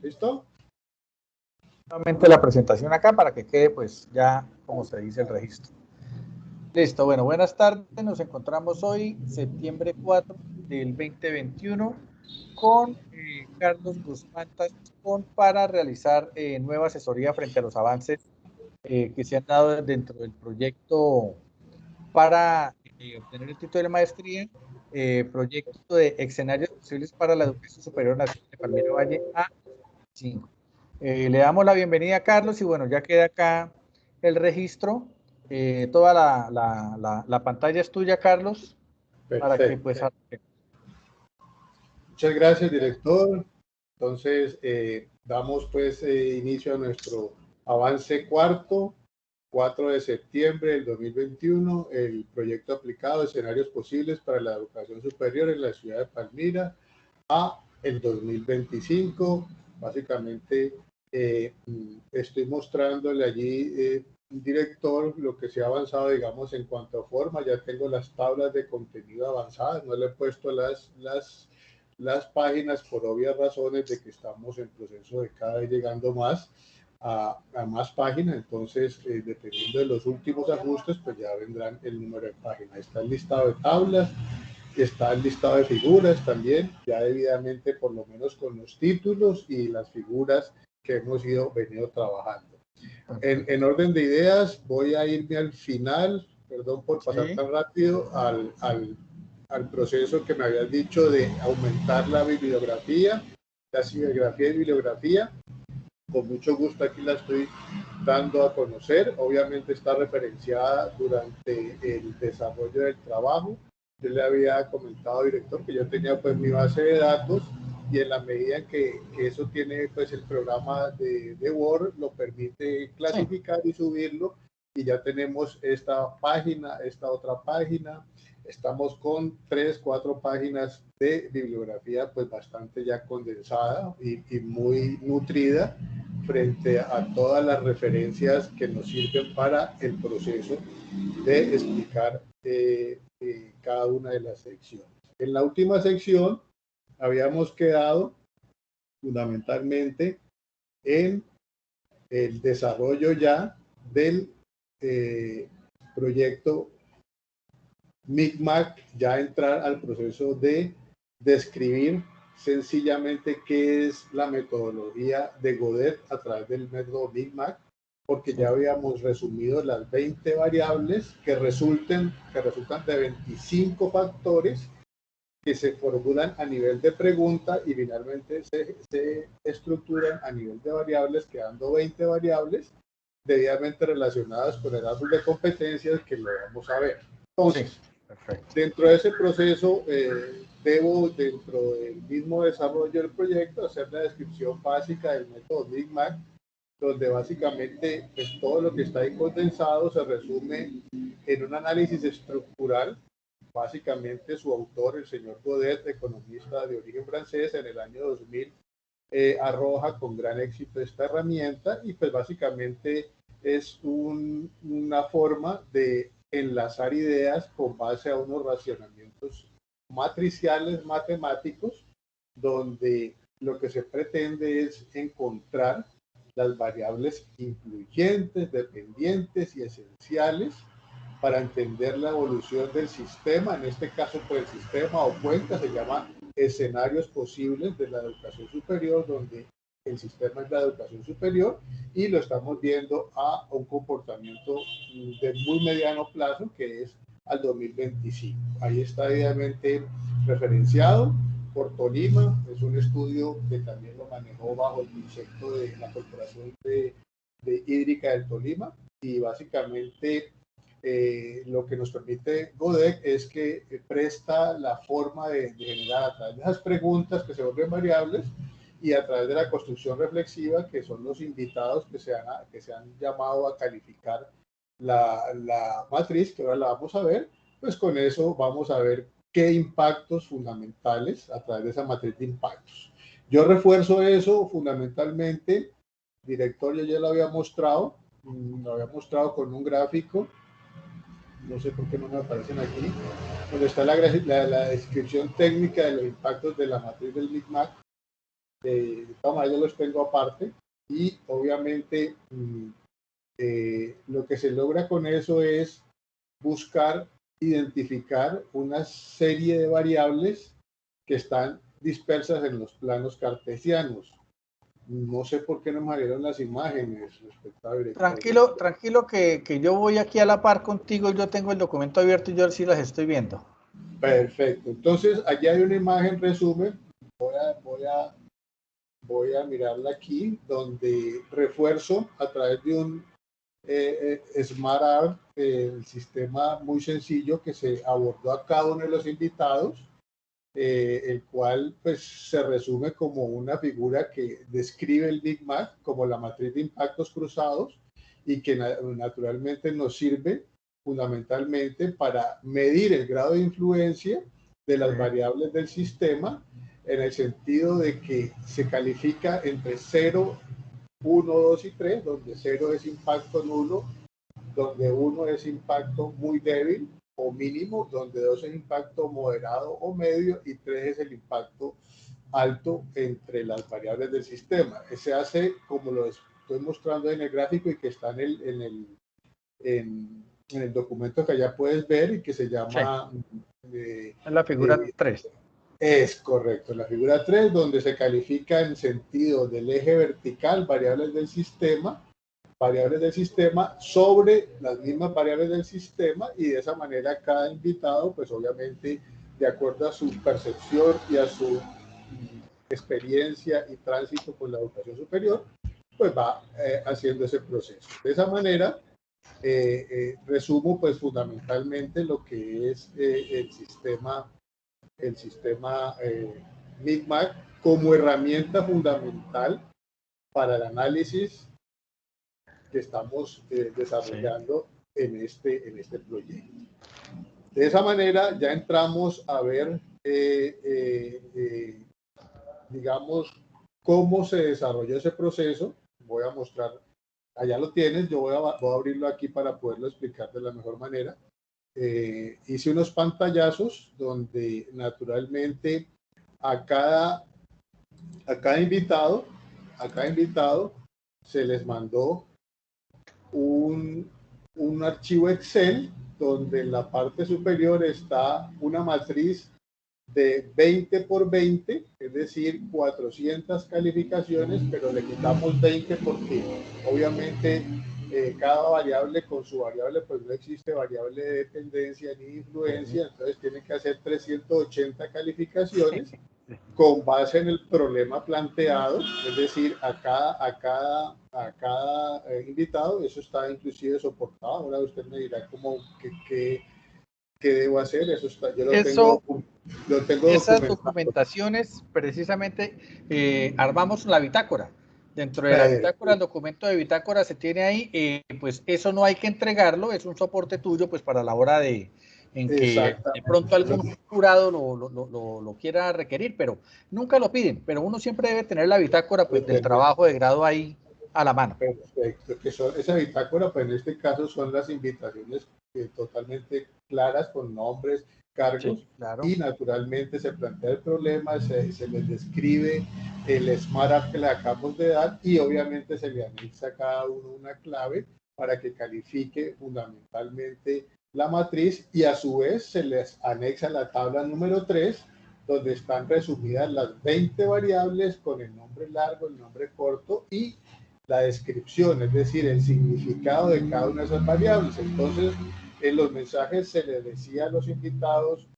¿Listo? Nuevamente la presentación acá para que quede pues ya como se dice el registro. Listo, bueno, buenas tardes. Nos encontramos hoy, septiembre 4 del 2021, con Carlos Guzmán Tascón para realizar nueva asesoría frente a los avances que se han dado dentro del proyecto para obtener el título de maestría, proyecto de escenarios posibles para la educación superior nacional de Palmira Valle A5. Le damos la bienvenida a Carlos y bueno, ya queda acá el registro. Toda la pantalla es tuya, Carlos, para que Perfecto. pues... Muchas gracias, director. Entonces, damos pues inicio a nuestro avance cuarto, 4 de septiembre del 2021, el proyecto aplicado escenarios posibles para la educación superior en la ciudad de Palmira a el 2025. Básicamente, estoy mostrándole allí, director, lo que se ha avanzado, digamos, en cuanto a forma. Ya tengo las tablas de contenido avanzadas, no le he puesto las páginas por obvias razones de que estamos en proceso de cada vez llegando más a más páginas. Entonces, dependiendo de los últimos ajustes, pues ya vendrán el número de páginas. Está el listado de tablas, está el listado de figuras también, ya debidamente por lo menos con los títulos y las figuras que hemos venido trabajando. En orden de ideas, voy a irme al final, perdón por pasar tan rápido, al proceso que me habías dicho de aumentar la bibliografía, la serigrafía y bibliografía. Con mucho gusto aquí la estoy dando a conocer. Obviamente está referenciada durante el desarrollo del trabajo. Yo le había comentado, director, que yo tenía pues mi base de datos y en la medida en que eso tiene pues el programa de Word, lo permite clasificar y subirlo, y ya tenemos esta página, esta otra página. Estamos con 3, 4 páginas de bibliografía pues bastante ya condensada y muy nutrida frente a todas las referencias que nos sirven para el proceso de explicar cada una de las secciones. En la última sección habíamos quedado fundamentalmente en el desarrollo ya del proyecto Micmac, ya entrar al proceso de describir sencillamente qué es la metodología de Godet a través del método Micmac, porque ya habíamos resumido las 20 variables que resultan de 25 factores que se formulan a nivel de pregunta y finalmente se estructuran a nivel de variables, quedando 20 variables debidamente relacionadas con el árbol de competencias que lo vamos a ver. Entonces, dentro de ese proceso, debo, dentro del mismo desarrollo del proyecto, hacer la descripción básica del método Micmac, donde básicamente pues, todo lo que está ahí condensado se resume en un análisis estructural. Básicamente su autor, el señor Godet, economista de origen francés, en el año 2000 arroja con gran éxito esta herramienta, y pues básicamente es una forma de enlazar ideas con base a unos racionamientos matriciales matemáticos, donde lo que se pretende es encontrar las variables influyentes, dependientes y esenciales para entender la evolución del sistema. En este caso, pues el sistema o cuenca se llama escenarios posibles de la educación superior, donde el sistema es la educación superior y lo estamos viendo a un comportamiento de muy mediano plazo, que es al 2025. Ahí está idealmente referenciado por Tolima. Es un estudio que también lo manejó bajo el concepto de la Corporación de Hídrica del Tolima, y básicamente lo que nos permite Godet es que presta la forma de generar a través de esas preguntas que se vuelven variables y a través de la construcción reflexiva, que son los invitados que se han llamado a calificar la matriz, que ahora la vamos a ver. Pues con eso vamos a ver qué impactos fundamentales a través de esa matriz de impactos. Yo refuerzo eso fundamentalmente, director, yo ya lo había mostrado con un gráfico. No sé por qué no me aparecen aquí, donde está la descripción técnica de los impactos de la matriz del Micmac. Toma, yo los tengo aparte y obviamente lo que se logra con eso es buscar identificar una serie de variables que están dispersas en los planos cartesianos. No sé por qué no me salieron las imágenes respecto a Tranquilo, tranquilo que yo voy aquí a la par contigo, yo tengo el documento abierto y yo sí las estoy viendo. Perfecto. Entonces, allí hay una imagen resumen. Voy a mirarla aquí, donde refuerzo a través de un Smart Art, el sistema muy sencillo que se abordó a cada uno de los invitados, el cual pues se resume como una figura que describe el Big Mac como la matriz de impactos cruzados y que naturalmente nos sirve fundamentalmente para medir el grado de influencia de las variables del sistema, en el sentido de que se califica entre 0, 1, 2 y 3, donde 0 es impacto nulo, donde 1 es impacto muy débil o mínimo, donde 2 es impacto moderado o medio y 3 es el impacto alto entre las variables del sistema. Se hace como lo estoy mostrando en el gráfico y que está en el documento que allá puedes ver y que se llama... Es la figura 3. Es correcto, la figura 3, donde se califica en sentido del eje vertical variables del sistema sobre las mismas variables del sistema, y de esa manera cada invitado, pues obviamente de acuerdo a su percepción y a su experiencia y tránsito con la educación superior, pues va haciendo ese proceso. De esa manera, resumo pues fundamentalmente lo que es el sistema MICMAC como herramienta fundamental para el análisis que estamos desarrollando en este proyecto. De esa manera ya entramos a ver, digamos, cómo se desarrolló ese proceso. Voy a mostrar, allá lo tienes, yo voy a abrirlo aquí para poderlo explicar de la mejor manera. Hice unos pantallazos donde naturalmente a cada invitado se les mandó un archivo Excel donde en la parte superior está una matriz de 20 por 20, es decir, 400 calificaciones, pero le quitamos 20 porque obviamente cada variable con su variable, pues no existe variable de dependencia ni influencia, entonces tiene que hacer 380 calificaciones con base en el problema planteado, es decir, a cada invitado. Eso está inclusive soportado. Ahora usted me dirá cómo qué debo hacer. Eso está, yo lo tengo esas documentaciones, precisamente, armamos la bitácora. Dentro de la bitácora, el documento de bitácora se tiene ahí, pues eso no hay que entregarlo, es un soporte tuyo pues para la hora en que de pronto algún jurado lo quiera requerir, pero nunca lo piden, pero uno siempre debe tener la bitácora pues del trabajo de grado ahí a la mano. Perfecto, que son, esa bitácora, pues en este caso son las invitaciones totalmente claras con nombres, cargos, sí, claro. Y naturalmente se plantea el problema, se les describe el Smart App que le acabamos de dar y obviamente se le anexa a cada uno una clave para que califique fundamentalmente la matriz, y a su vez se les anexa la tabla número 3 donde están resumidas las 20 variables con el nombre largo, el nombre corto y la descripción, es decir, el significado de cada una de esas variables. Entonces, en los mensajes se les decía a los invitados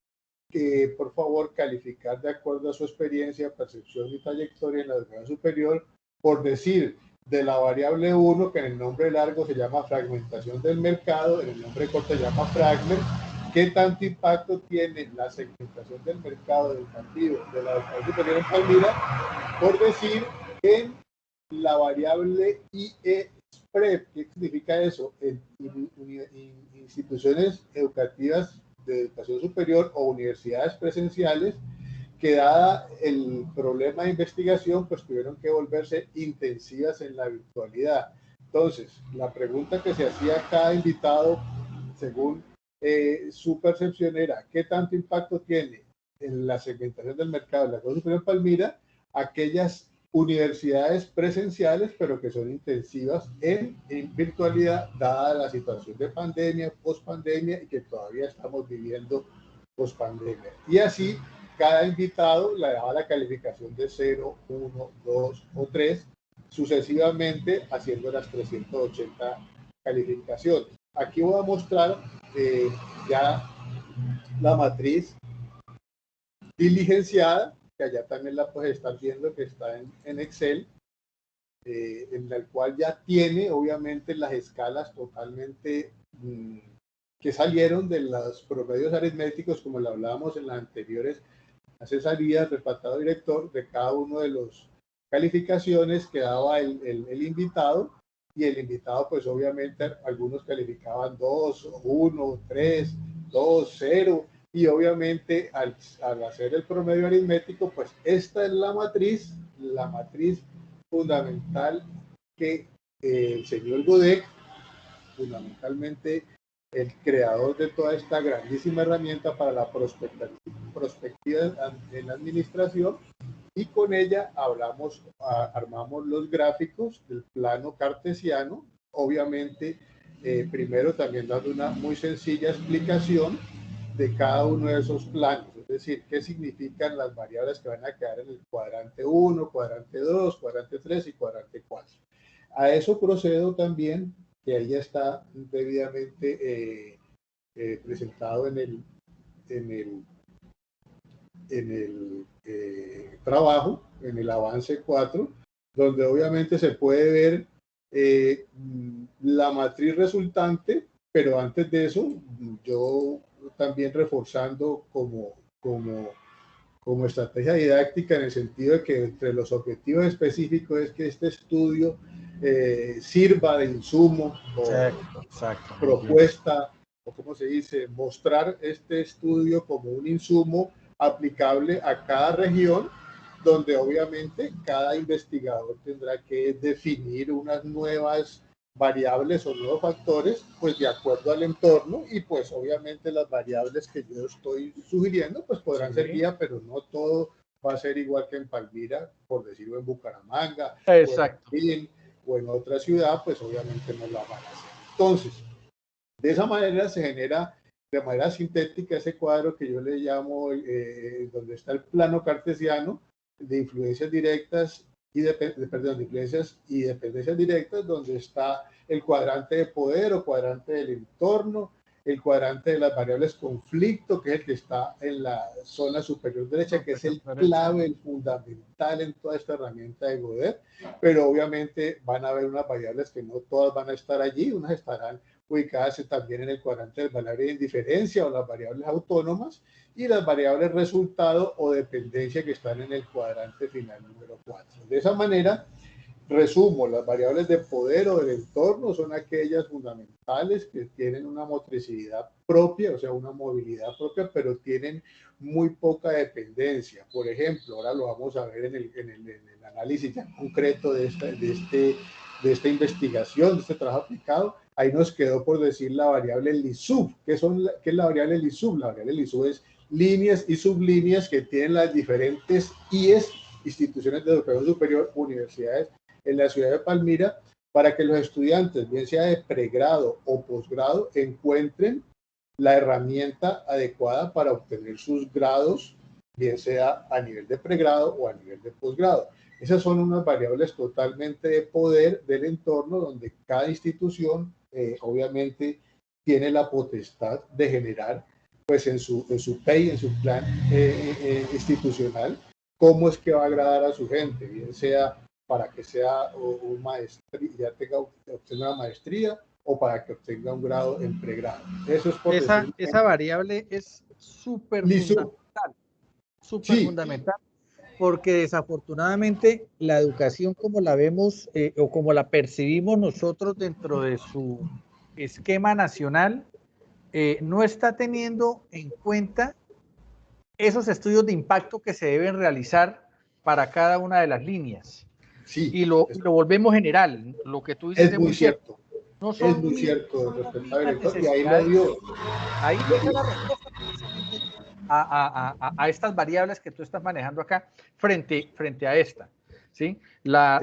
que por favor calificar de acuerdo a su experiencia, percepción y trayectoria en la educación superior, por decir, de la variable 1, que en el nombre largo se llama fragmentación del mercado, en el nombre corto se llama fragment, qué tanto impacto tiene la segmentación del mercado educativo de la educación superior en Palmira, por decir, en la variable IE Spread. ¿Qué significa eso? En instituciones educativas de educación superior o universidades presenciales que, dada el problema de investigación, pues tuvieron que volverse intensivas en la virtualidad. Entonces, la pregunta que se hacía a cada invitado, según su percepción, era ¿qué tanto impacto tiene en la segmentación del mercado de la educación superior en Palmira aquellas universidades presenciales, pero que son intensivas en virtualidad, dada la situación de pandemia, pospandemia, y que todavía estamos viviendo pospandemia. Y así, cada invitado le daba la calificación de 0, 1, 2 o 3, sucesivamente haciendo las 380 calificaciones. Aquí voy a mostrar ya la matriz diligenciada, que allá también la puedes estar viendo, que está en Excel, en la cual ya tiene obviamente las escalas totalmente que salieron de los promedios aritméticos, como lo hablábamos en las anteriores asesorías del tratado director, de cada uno de los calificaciones que daba el invitado, y el invitado pues obviamente algunos calificaban 2, 1, 3, 2, 0, y obviamente al hacer el promedio aritmético, pues esta es la matriz fundamental que el señor Godek, fundamentalmente el creador de toda esta grandísima herramienta para la prospectiva en la administración, y con ella armamos los gráficos del plano cartesiano, obviamente primero también dando una muy sencilla explicación de cada uno de esos planos, es decir, qué significan las variables que van a quedar en el cuadrante 1, cuadrante 2, cuadrante 3 y cuadrante 4. A eso procedo también, que ahí ya está debidamente presentado en el trabajo, en el avance 4, donde obviamente se puede ver la matriz resultante, pero antes de eso, yo también reforzando como estrategia didáctica, en el sentido de que entre los objetivos específicos es que este estudio sirva de insumo exacto, propuesta, o como se dice, mostrar este estudio como un insumo aplicable a cada región, donde obviamente cada investigador tendrá que definir unas nuevas variables o nuevos factores, pues de acuerdo al entorno, y pues obviamente las variables que yo estoy sugiriendo pues podrán ser guía, pero no todo va a ser igual que en Palmira, por decirlo, en Bucaramanga, exacto, o en Medellín, o en otra ciudad, pues obviamente no la van a hacer. Entonces, de esa manera se genera de manera sintética ese cuadro que yo le llamo, donde está el plano cartesiano de influencias directas y de influencias y dependencias directas, donde está el cuadrante de poder o cuadrante del entorno, el cuadrante de las variables conflicto, que es el que está en la zona superior derecha, que es el clave, el fundamental en toda esta herramienta de Godel, pero obviamente van a haber unas variables que no todas van a estar allí, unas estarán ubicadas también en el cuadrante de variable de indiferencia o las variables autónomas, y las variables resultado o dependencia que están en el cuadrante final número 4. De esa manera, resumo, las variables de poder o del entorno son aquellas fundamentales que tienen una motricidad propia, o sea, una movilidad propia, pero tienen muy poca dependencia. Por ejemplo, ahora lo vamos a ver en el análisis ya concreto de esta investigación, de este trabajo aplicado. Ahí nos quedó por decir la variable LISUB. ¿Qué es la variable LISUB? La variable LISUB es líneas y sublíneas que tienen las diferentes IES, instituciones de educación superior, universidades en la ciudad de Palmira, para que los estudiantes, bien sea de pregrado o posgrado, encuentren la herramienta adecuada para obtener sus grados, bien sea a nivel de pregrado o a nivel de posgrado. Esas son unas variables totalmente de poder del entorno, donde cada institución obviamente tiene la potestad de generar, pues en su PEI, en su plan institucional, cómo es que va a agradar a su gente, bien sea para que sea un maestría, ya obtenga una maestría, o para que obtenga un grado en pregrado. Eso es por decir. Esa variable es súper fundamental, fundamental, porque desafortunadamente la educación como la vemos o como la percibimos nosotros dentro de su esquema nacional, no está teniendo en cuenta esos estudios de impacto que se deben realizar para cada una de las líneas. Sí, y lo volvemos general. Lo que tú dices es muy cierto. No son es muy cierto, respecto y ahí lo dio. Ahí esa es la respuesta a estas variables que tú estás manejando acá frente a esta. ¿sí? La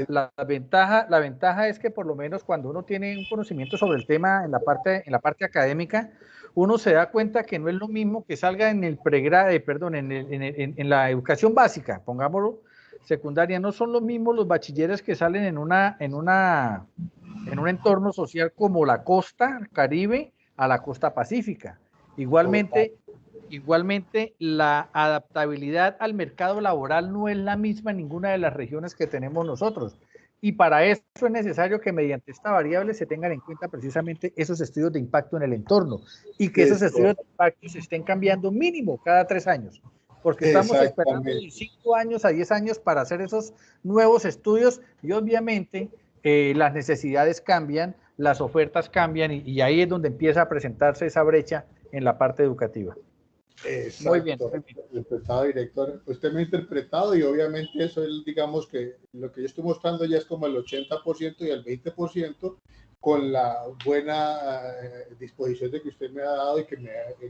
ventaja es que por lo menos cuando uno tiene un conocimiento sobre el tema en la parte académica, uno se da cuenta que no es lo mismo que salga en el pregrado, perdón, en la educación básica, pongámoslo, secundaria, no son los mismos los bachilleres que salen en un entorno social como la costa Caribe a la costa Pacífica. Igualmente, la adaptabilidad al mercado laboral no es la misma en ninguna de las regiones que tenemos nosotros. Y para eso es necesario que mediante esta variable se tengan en cuenta precisamente esos estudios de impacto en el entorno y que esos estudios de impacto se estén cambiando mínimo cada 3 años, porque estamos esperando de 5 años a 10 años para hacer esos nuevos estudios y obviamente las necesidades cambian, las ofertas cambian y ahí es donde empieza a presentarse esa brecha en la parte educativa. Exacto. Muy bien. Interpretado, director. Usted me ha interpretado y obviamente eso es, digamos que lo que yo estoy mostrando ya es como el 80% y el 20% con la buena disposición de que usted me ha dado y que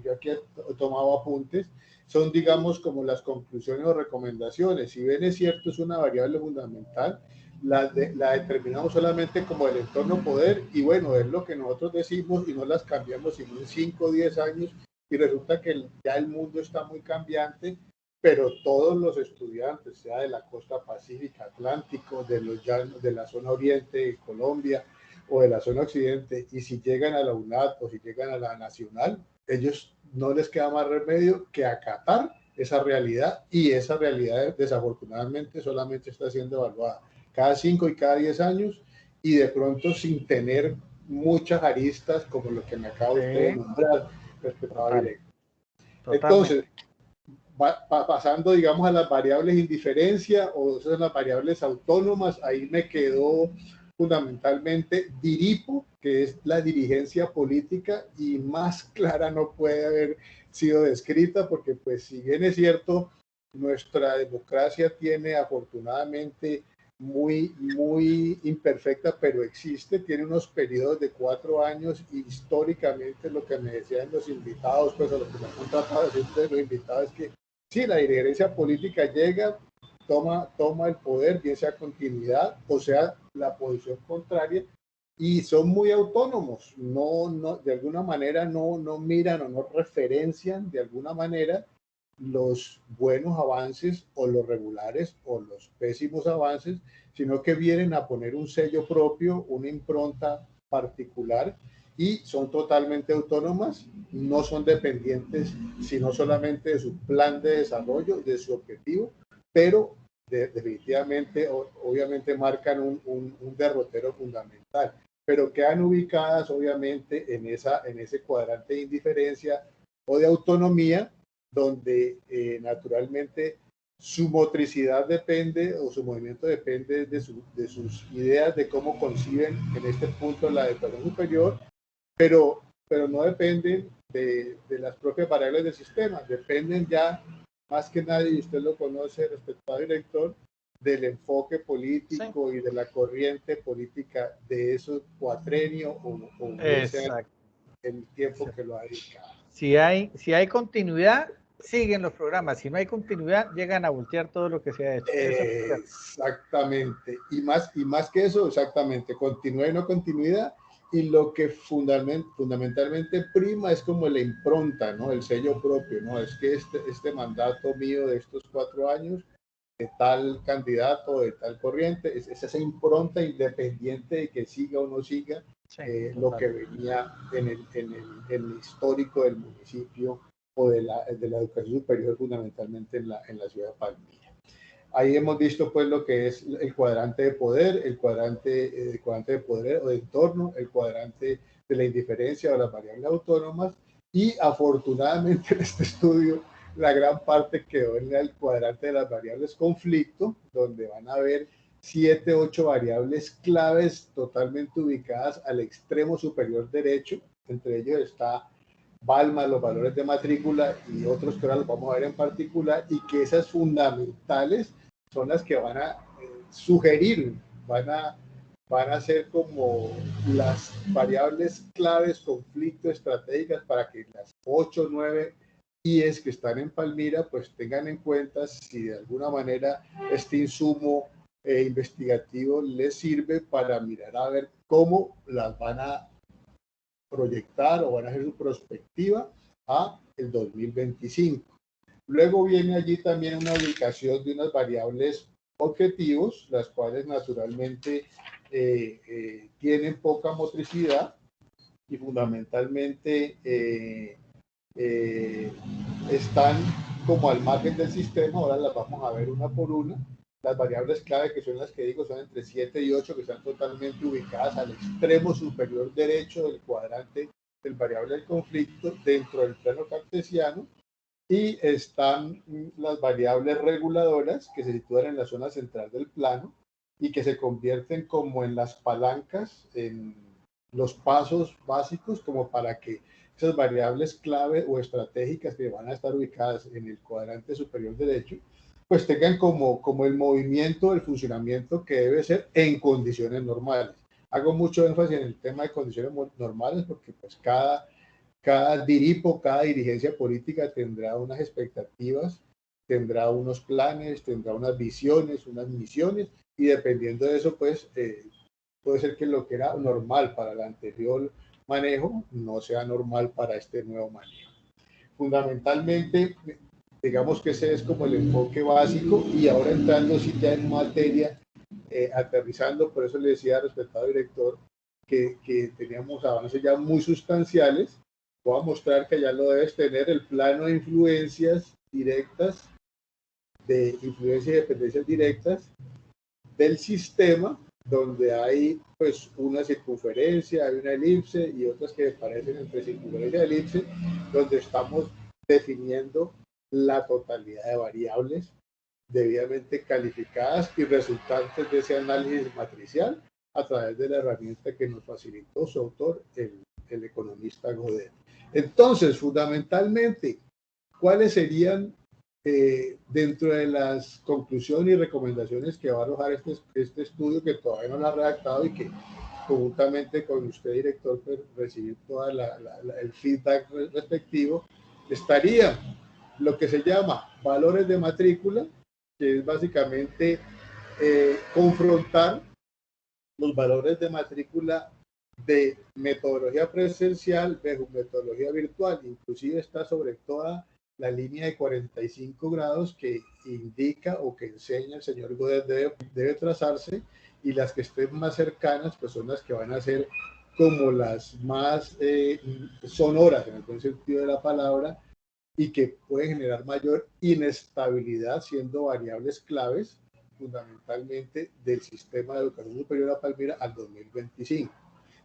yo aquí he tomado apuntes, son digamos como las conclusiones o recomendaciones. Si bien es cierto, es una variable fundamental, la determinamos solamente como el entorno poder y bueno, es lo que nosotros decimos y no las cambiamos sino en 5 o 10 años y resulta que ya el mundo está muy cambiante, pero todos los estudiantes, sea de la costa pacífica, Atlántico, de los llanos, de la zona oriente de Colombia o de la zona occidente, y si llegan a la UNAD o si llegan a la Nacional, ellos no les queda más remedio que acatar esa realidad y esa realidad desafortunadamente solamente está siendo evaluada cada 5 y cada 10 años y de pronto sin tener muchas aristas como lo que me acaba usted de nombrar, respetado directo. Entonces, pasando, digamos, a las variables indiferencia o esas las variables autónomas, ahí me quedó fundamentalmente DIRIPO, que es la dirigencia política y más clara no puede haber sido descrita porque, pues, si bien es cierto, nuestra democracia tiene afortunadamente muy imperfecta, pero existe, tiene unos periodos de 4 años y históricamente lo que me decían los invitados, pues a lo que me han tratado de decir los invitados es que sí, la dirigencia política llega, toma el poder, bien sea continuidad o sea la posición contraria, y son muy autónomos, de alguna manera no miran o no referencian de alguna manera los buenos avances o los regulares o los pésimos avances, sino que vienen a poner un sello propio, una impronta particular y son totalmente autónomas, no son dependientes sino solamente de su plan de desarrollo, de su objetivo, pero definitivamente, obviamente marcan un derrotero fundamental, pero quedan ubicadas obviamente en ese cuadrante de indiferencia o de autonomía, donde naturalmente su motricidad depende o su movimiento depende de sus ideas de cómo conciben en este punto la educación superior, pero no dependen de las propias variables del sistema, dependen ya más que nadie, y usted lo conoce, respetado director, del enfoque político y de la corriente política de esos cuatrenios o el tiempo que lo ha dedicado. Si hay continuidad, siguen los programas. Si no hay continuidad, llegan a voltear todo lo que se ha hecho. Exactamente. Y más que eso, exactamente. Continuidad y no continuidad. Y lo que fundamentalmente prima es como la impronta, ¿no? El sello propio, ¿no? Es que este mandato mío de estos 4 años, de tal candidato, de tal corriente, es esa impronta independiente de que siga o no siga lo que venía en el histórico del municipio o de la educación superior, fundamentalmente en la ciudad de Palmira. Ahí hemos visto pues lo que es el cuadrante de poder, el cuadrante de poder o de entorno, el cuadrante de la indiferencia o las variables autónomas, y afortunadamente en este estudio la gran parte quedó en el cuadrante de las variables conflicto, donde van a ver 7, 8 variables claves totalmente ubicadas al extremo superior derecho. Entre ellos está Balma, los valores de matrícula y otros que ahora los vamos a ver en particular, y que esas fundamentales son las que van a sugerir, van a ser como las variables claves, conflicto, estratégicas para que las 8, 9 IES que están en Palmira pues tengan en cuenta si de alguna manera este insumo investigativo les sirve para mirar a ver cómo las van a proyectar o van a hacer su perspectiva a el 2025. Luego viene allí también una ubicación de unas variables objetivos, las cuales naturalmente tienen poca motricidad y fundamentalmente están como al margen del sistema. Ahora las vamos a ver una por una. Las variables clave, que son las que digo, son entre 7 y 8, que están totalmente ubicadas al extremo superior derecho del cuadrante del variable del conflicto dentro del plano cartesiano. Y están las variables reguladoras, que se sitúan en la zona central del plano y que se convierten como en las palancas, en los pasos básicos, como para que esas variables clave o estratégicas que van a estar ubicadas en el cuadrante superior derecho, pues tengan como el movimiento, el funcionamiento que debe ser en condiciones normales. Hago mucho énfasis en el tema de condiciones normales porque pues cada diripo, cada dirigencia política tendrá unas expectativas, tendrá unos planes, tendrá unas visiones, unas misiones, y dependiendo de eso, pues puede ser que lo que era normal para el anterior manejo no sea normal para este nuevo manejo. Fundamentalmente, digamos que ese es como el enfoque básico, y ahora entrando sí ya en materia, aterrizando, por eso le decía al respetado director que teníamos avances ya muy sustanciales. Voy a mostrar que ya lo debes tener, el plano de influencias directas, de influencias y dependencias directas del sistema, donde hay pues una circunferencia, hay una elipse y otras que parecen entre circunferencia y elipse, donde estamos definiendo la totalidad de variables debidamente calificadas y resultantes de ese análisis matricial a través de la herramienta que nos facilitó su autor, el economista Godet. Entonces, fundamentalmente, ¿cuáles serían dentro de las conclusiones y recomendaciones que va a arrojar este estudio, que todavía no lo ha redactado y que conjuntamente con usted, director, pues, recibir todo el feedback respectivo? Estaría lo que se llama valores de matrícula, que es básicamente confrontar los valores de matrícula de metodología presencial versus metodología virtual. Inclusive está sobre toda la línea de 45 grados que indica o que enseña el señor Godet debe trazarse, y las que estén más cercanas pues son las que van a ser como las más sonoras en el buen sentido de la palabra, y que pueden generar mayor inestabilidad, siendo variables claves fundamentalmente del sistema de educación superior a Palmira al 2025.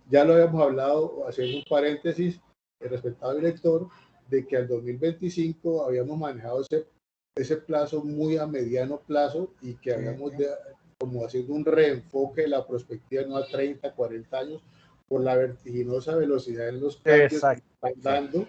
Ya lo habíamos hablado, haciendo un paréntesis, el respetado director, de que al 2025 habíamos manejado ese plazo muy a mediano plazo, y que habíamos como haciendo un reenfoque de la perspectiva no a 30, 40 años, por la vertiginosa velocidad en los cambios que están dando,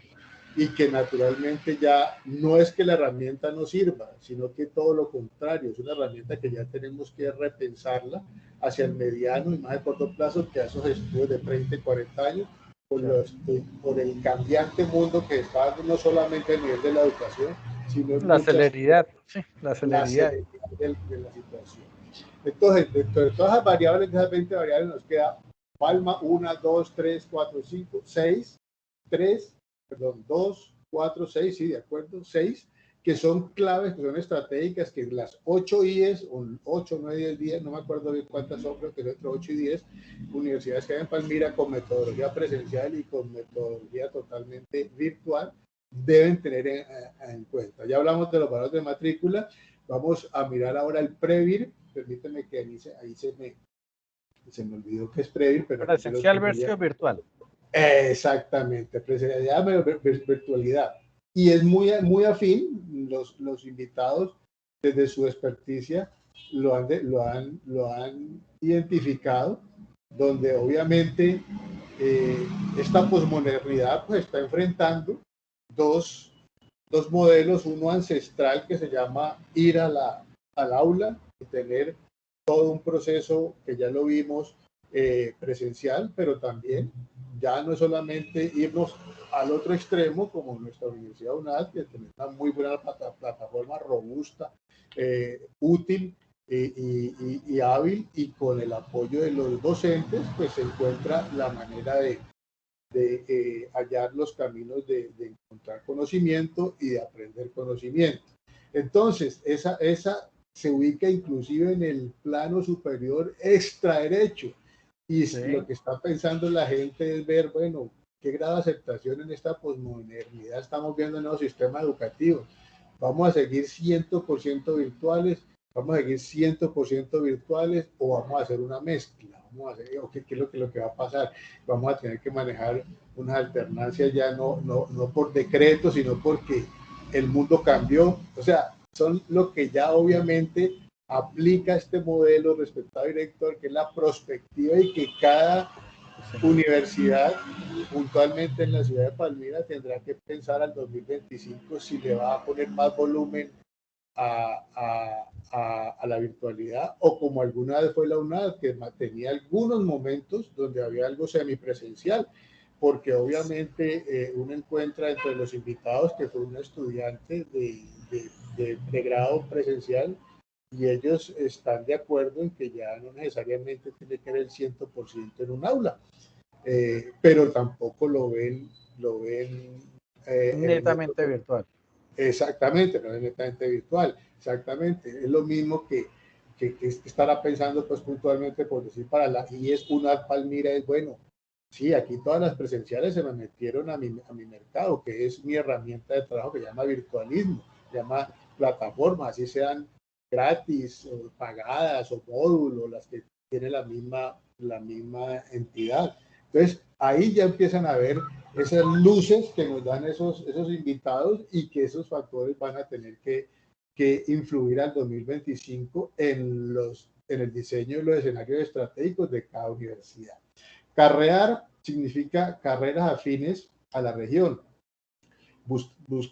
y que naturalmente ya no es que la herramienta no sirva, sino que todo lo contrario, es una herramienta que ya tenemos que repensarla hacia el mediano y más de corto plazo, que a esos estudios de 30 y 40 años, por el cambiante mundo que está dando, no solamente a nivel de la educación, sino en la celeridad, la celeridad de la situación. Entonces, dentro de todas las variables, de esas 20 variables, nos queda Palma 1, 2, 3, 4, 5, 6, 2, 4, 6, sí, de acuerdo, 6, que son claves, que son estratégicas, que las 8 IES, o 8, 9, 10 días, no me acuerdo bien cuántas son, pero que entre 8 y 10 universidades que hay en Palmira con metodología presencial y con metodología totalmente virtual, deben tener en cuenta. Ya hablamos de los valores de matrícula, vamos a mirar ahora el PREVIR. Permíteme que ahí se me olvidó que es PREVIR, pero presencial versus virtual. Exactamente, presencialidad, virtualidad. Y es muy afín, los invitados desde su experticia lo han identificado, donde obviamente esta posmodernidad pues está enfrentando dos modelos, uno ancestral que se llama ir al aula y tener todo un proceso que ya lo vimos presencial, pero también ya no es solamente irnos al otro extremo como nuestra Universidad UNAD, que tiene una muy buena plataforma robusta, útil, y hábil, y con el apoyo de los docentes, pues se encuentra la manera de hallar los caminos de encontrar conocimiento y de aprender conocimiento. Entonces, esa se ubica inclusive en el plano superior extraderecho, y Sí. lo que está pensando la gente es ver, bueno, qué grado de aceptación en esta posmodernidad estamos viendo en el nuevo sistema educativo. Vamos a seguir 100% virtuales, vamos a seguir 100% virtuales, o vamos a hacer una mezcla. Vamos a hacer, ¿qué es lo que va a pasar? Vamos a tener que manejar unas alternancias ya no por decreto, sino porque el mundo cambió. O sea, son lo que ya obviamente aplica este modelo, respetado director, que es la prospectiva, y que cada universidad, puntualmente en la ciudad de Palmira, tendrá que pensar al 2025 si le va a poner más volumen a la virtualidad, o como alguna vez fue la UNAD, que tenía algunos momentos donde había algo semipresencial, porque obviamente uno encuentra entre los invitados que fue un estudiante de grado presencial, y ellos están de acuerdo en que ya no necesariamente tiene que ver el 100% en un aula, pero tampoco lo ven netamente virtual. Exactamente, no es netamente virtual, exactamente. Es lo mismo que estará pensando pues puntualmente, por decir, para la IES UNAD Palmira, es bueno, sí, aquí todas las presenciales se me metieron a mi mercado, que es mi herramienta de trabajo, que se llama virtualismo, se llama plataformas, así sean gratis, o pagadas, o módulos, las que tiene la misma entidad. Entonces, ahí ya empiezan a ver esas luces que nos dan esos invitados, y que esos factores van a tener que influir al 2025 en el diseño de los escenarios estratégicos de cada universidad. Carrear significa carreras afines a la región.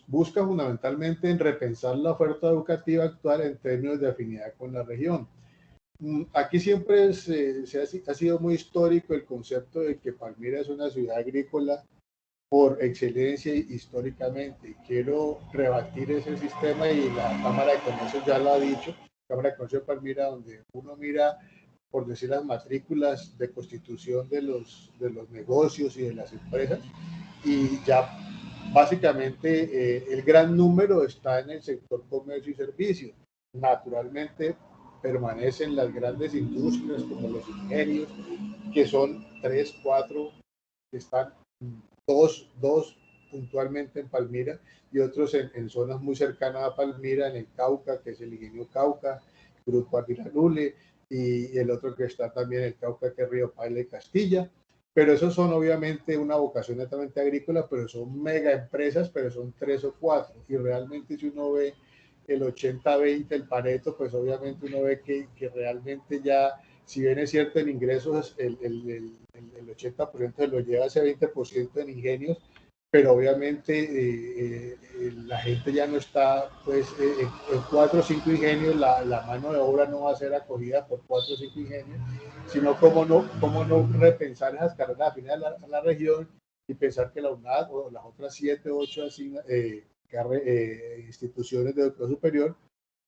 Busca fundamentalmente en repensar la oferta educativa actual en términos de afinidad con la región. Aquí siempre ha sido muy histórico el concepto de que Palmira es una ciudad agrícola por excelencia históricamente. Quiero rebatir ese sistema, y la Cámara de Comercio ya lo ha dicho. Cámara de Comercio de Palmira, donde uno mira, por decir, las matrículas de constitución de los negocios y de las empresas, y ya básicamente el gran número está en el sector comercio y servicios. Naturalmente permanecen las grandes industrias como los ingenios, que son 3, 4, que están dos puntualmente en Palmira, y otros en zonas muy cercanas a Palmira, en el Cauca, que es el Ingenio Cauca, Grupo Aguilar-Lule, y el otro que está también en el Cauca, que es Río Paila y Castilla. Pero esos son obviamente una vocación netamente agrícola, pero son mega empresas, pero son 3 o 4. Y realmente, si uno ve el 80-20, el Pareto, pues obviamente uno ve que realmente ya, si bien es cierto en ingresos, el 80% se lo lleva, ese 20% en ingenios, pero obviamente la gente ya no está, pues en 4 o 5 ingenios, la mano de obra no va a ser acogida por 4 o 5 ingenios, sino cómo no repensar esas carreras afines a la región, y pensar que la UNAD o las otras 7 o 8 instituciones de educación superior,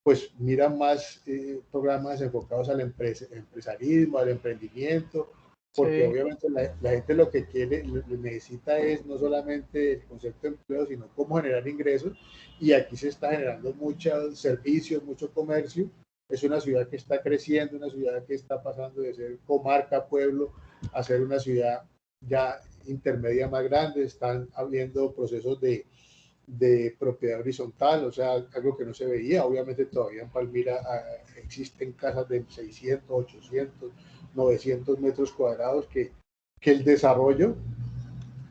pues miran más programas enfocados al empresarismo, al emprendimiento, porque Sí. obviamente la gente lo que quiere, necesita, es no solamente el concepto de empleo, sino cómo generar ingresos, y aquí se está generando muchos servicios, mucho comercio. Es una ciudad que está creciendo, una ciudad que está pasando de ser comarca, pueblo, a ser una ciudad ya intermedia más grande. Están habiendo procesos de propiedad horizontal, o sea, algo que no se veía. Obviamente todavía en Palmira existen casas de 600, 800, 900 metros cuadrados, que el desarrollo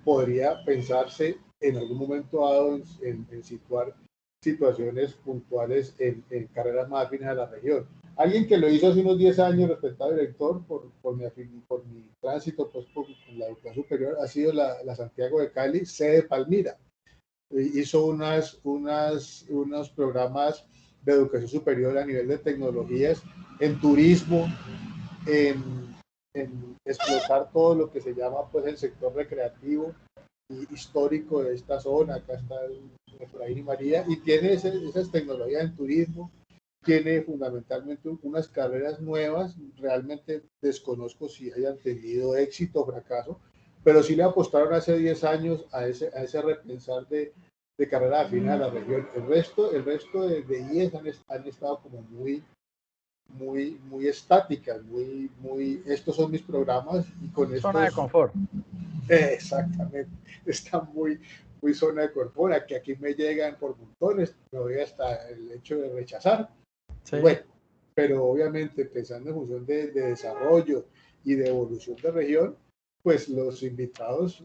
podría pensarse en algún momento dado en situar situaciones puntuales en carreras más afines a la región. Alguien que lo hizo hace unos 10 años, respetado director, por mi tránsito pues, por la educación superior, ha sido la Santiago de Cali, sede Palmira. Hizo unos programas de educación superior a nivel de tecnologías, en turismo, en explotar todo lo que se llama pues el sector recreativo y histórico de esta zona. Acá está Efraín y María, y tiene esas tecnologías en turismo, tiene fundamentalmente unas carreras nuevas. Realmente desconozco si hayan tenido éxito o fracaso, pero sí le apostaron hace 10 años a ese repensar de carrera afín a la región. El resto de IES han estado como muy estáticas, estos son mis programas y con Zona de confort. Exactamente, está muy zona de confort, que aquí me llegan por montones, me voy hasta el hecho de rechazar. Sí. Bueno, pero obviamente pensando en función de desarrollo y de evolución de región, pues los invitados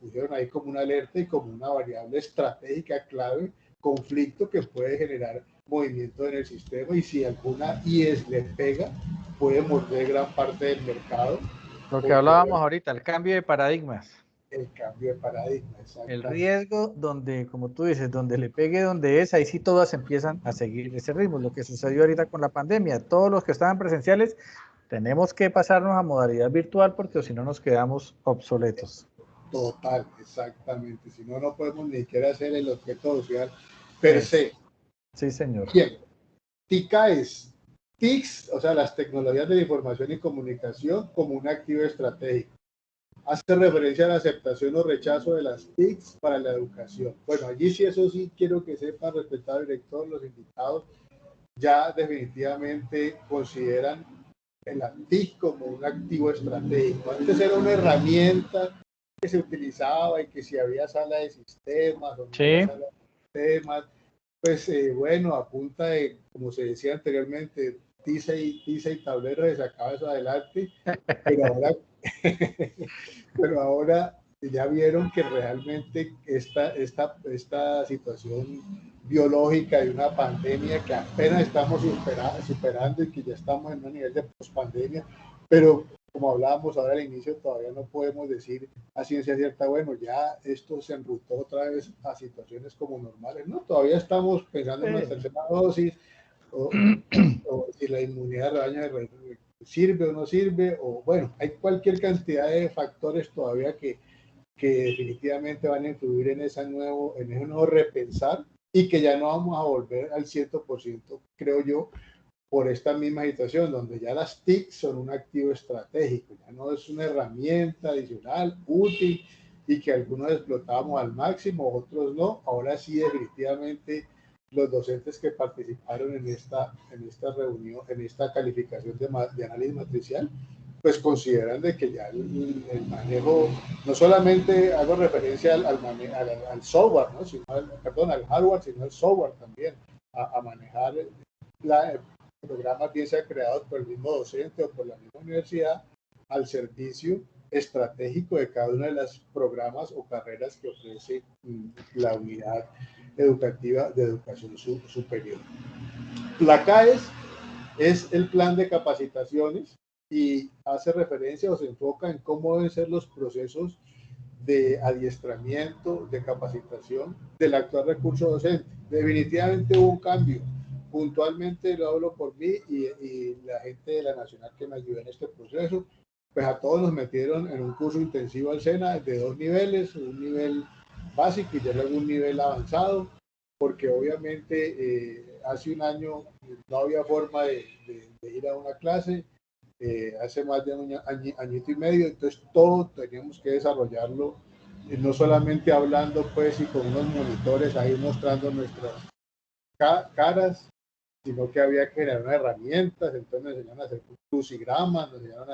pusieron ahí como una alerta y como una variable estratégica clave, conflicto que puede generar movimiento en el sistema, y si alguna IES le pega, puede morder gran parte del mercado. Lo que hablábamos ahorita, el cambio de paradigmas. El cambio de paradigma, el riesgo donde, como tú dices, donde le pegue donde es, ahí sí todas empiezan a seguir ese ritmo. Lo que sucedió ahorita con la pandemia, todos los que estaban presenciales, tenemos que pasarnos a modalidad virtual porque si no nos quedamos obsoletos. Total, exactamente. Si no, no podemos ni siquiera hacer el objeto social per se. Sí, señor. Bien, TICAES, TICs, o sea, las tecnologías de la información y comunicación como un activo estratégico. Hace referencia a la aceptación o rechazo de las TICs para la educación. Bueno, allí sí, eso sí quiero que sepa, respetado director, los invitados ya definitivamente consideran la TIC como un activo estratégico. Antes era una herramienta que se utilizaba y que si había sala de sistemas o no había sala de sistemas, pues bueno, a punta de, como se decía anteriormente, tiza y tablero se sacaba eso adelante, pero ahora ya vieron que realmente esta situación biológica de una pandemia que apenas estamos superando y que ya estamos en un nivel de pospandemia, pero como hablábamos ahora al inicio, todavía no podemos decir a ciencia cierta, bueno, ya esto se enrutó otra vez a situaciones como normales, ¿no? Todavía estamos pensando en una tercera dosis, o si la inmunidad de rebaño sirve o no sirve, o bueno, hay cualquier cantidad de factores todavía que definitivamente van a influir en ese nuevo repensar, y que ya no vamos a volver al 100%, creo yo, por esta misma situación, donde ya las TIC son un activo estratégico, ya no es una herramienta adicional, útil, y que algunos explotamos al máximo, otros no. Ahora sí, definitivamente, los docentes que participaron en esta reunión, en esta calificación de análisis matricial, pues consideran de que ya el manejo, no solamente hago referencia al software, ¿no? Al hardware, sino al software también, a manejar programas bien sea creados por el mismo docente o por la misma universidad al servicio estratégico de cada una de las programas o carreras que ofrece la unidad educativa de educación superior. La CAES es el plan de capacitaciones y hace referencia o se enfoca en cómo deben ser los procesos de adiestramiento, de capacitación del actual recurso docente. Definitivamente hubo un cambio. Puntualmente lo hablo por mí y la gente de la Nacional que me ayudó en este proceso. Pues a todos nos metieron en un curso intensivo al SENA de 2 niveles, un nivel básico y ya luego un nivel avanzado, porque obviamente hace un año no había forma de ir a una clase. Hace más de un añito y medio, entonces todo teníamos que desarrollarlo, no solamente hablando pues y con unos monitores ahí mostrando nuestras caras, sino que había que generar unas herramientas. Entonces nos enseñaron a hacer crucigramas, nos enseñaron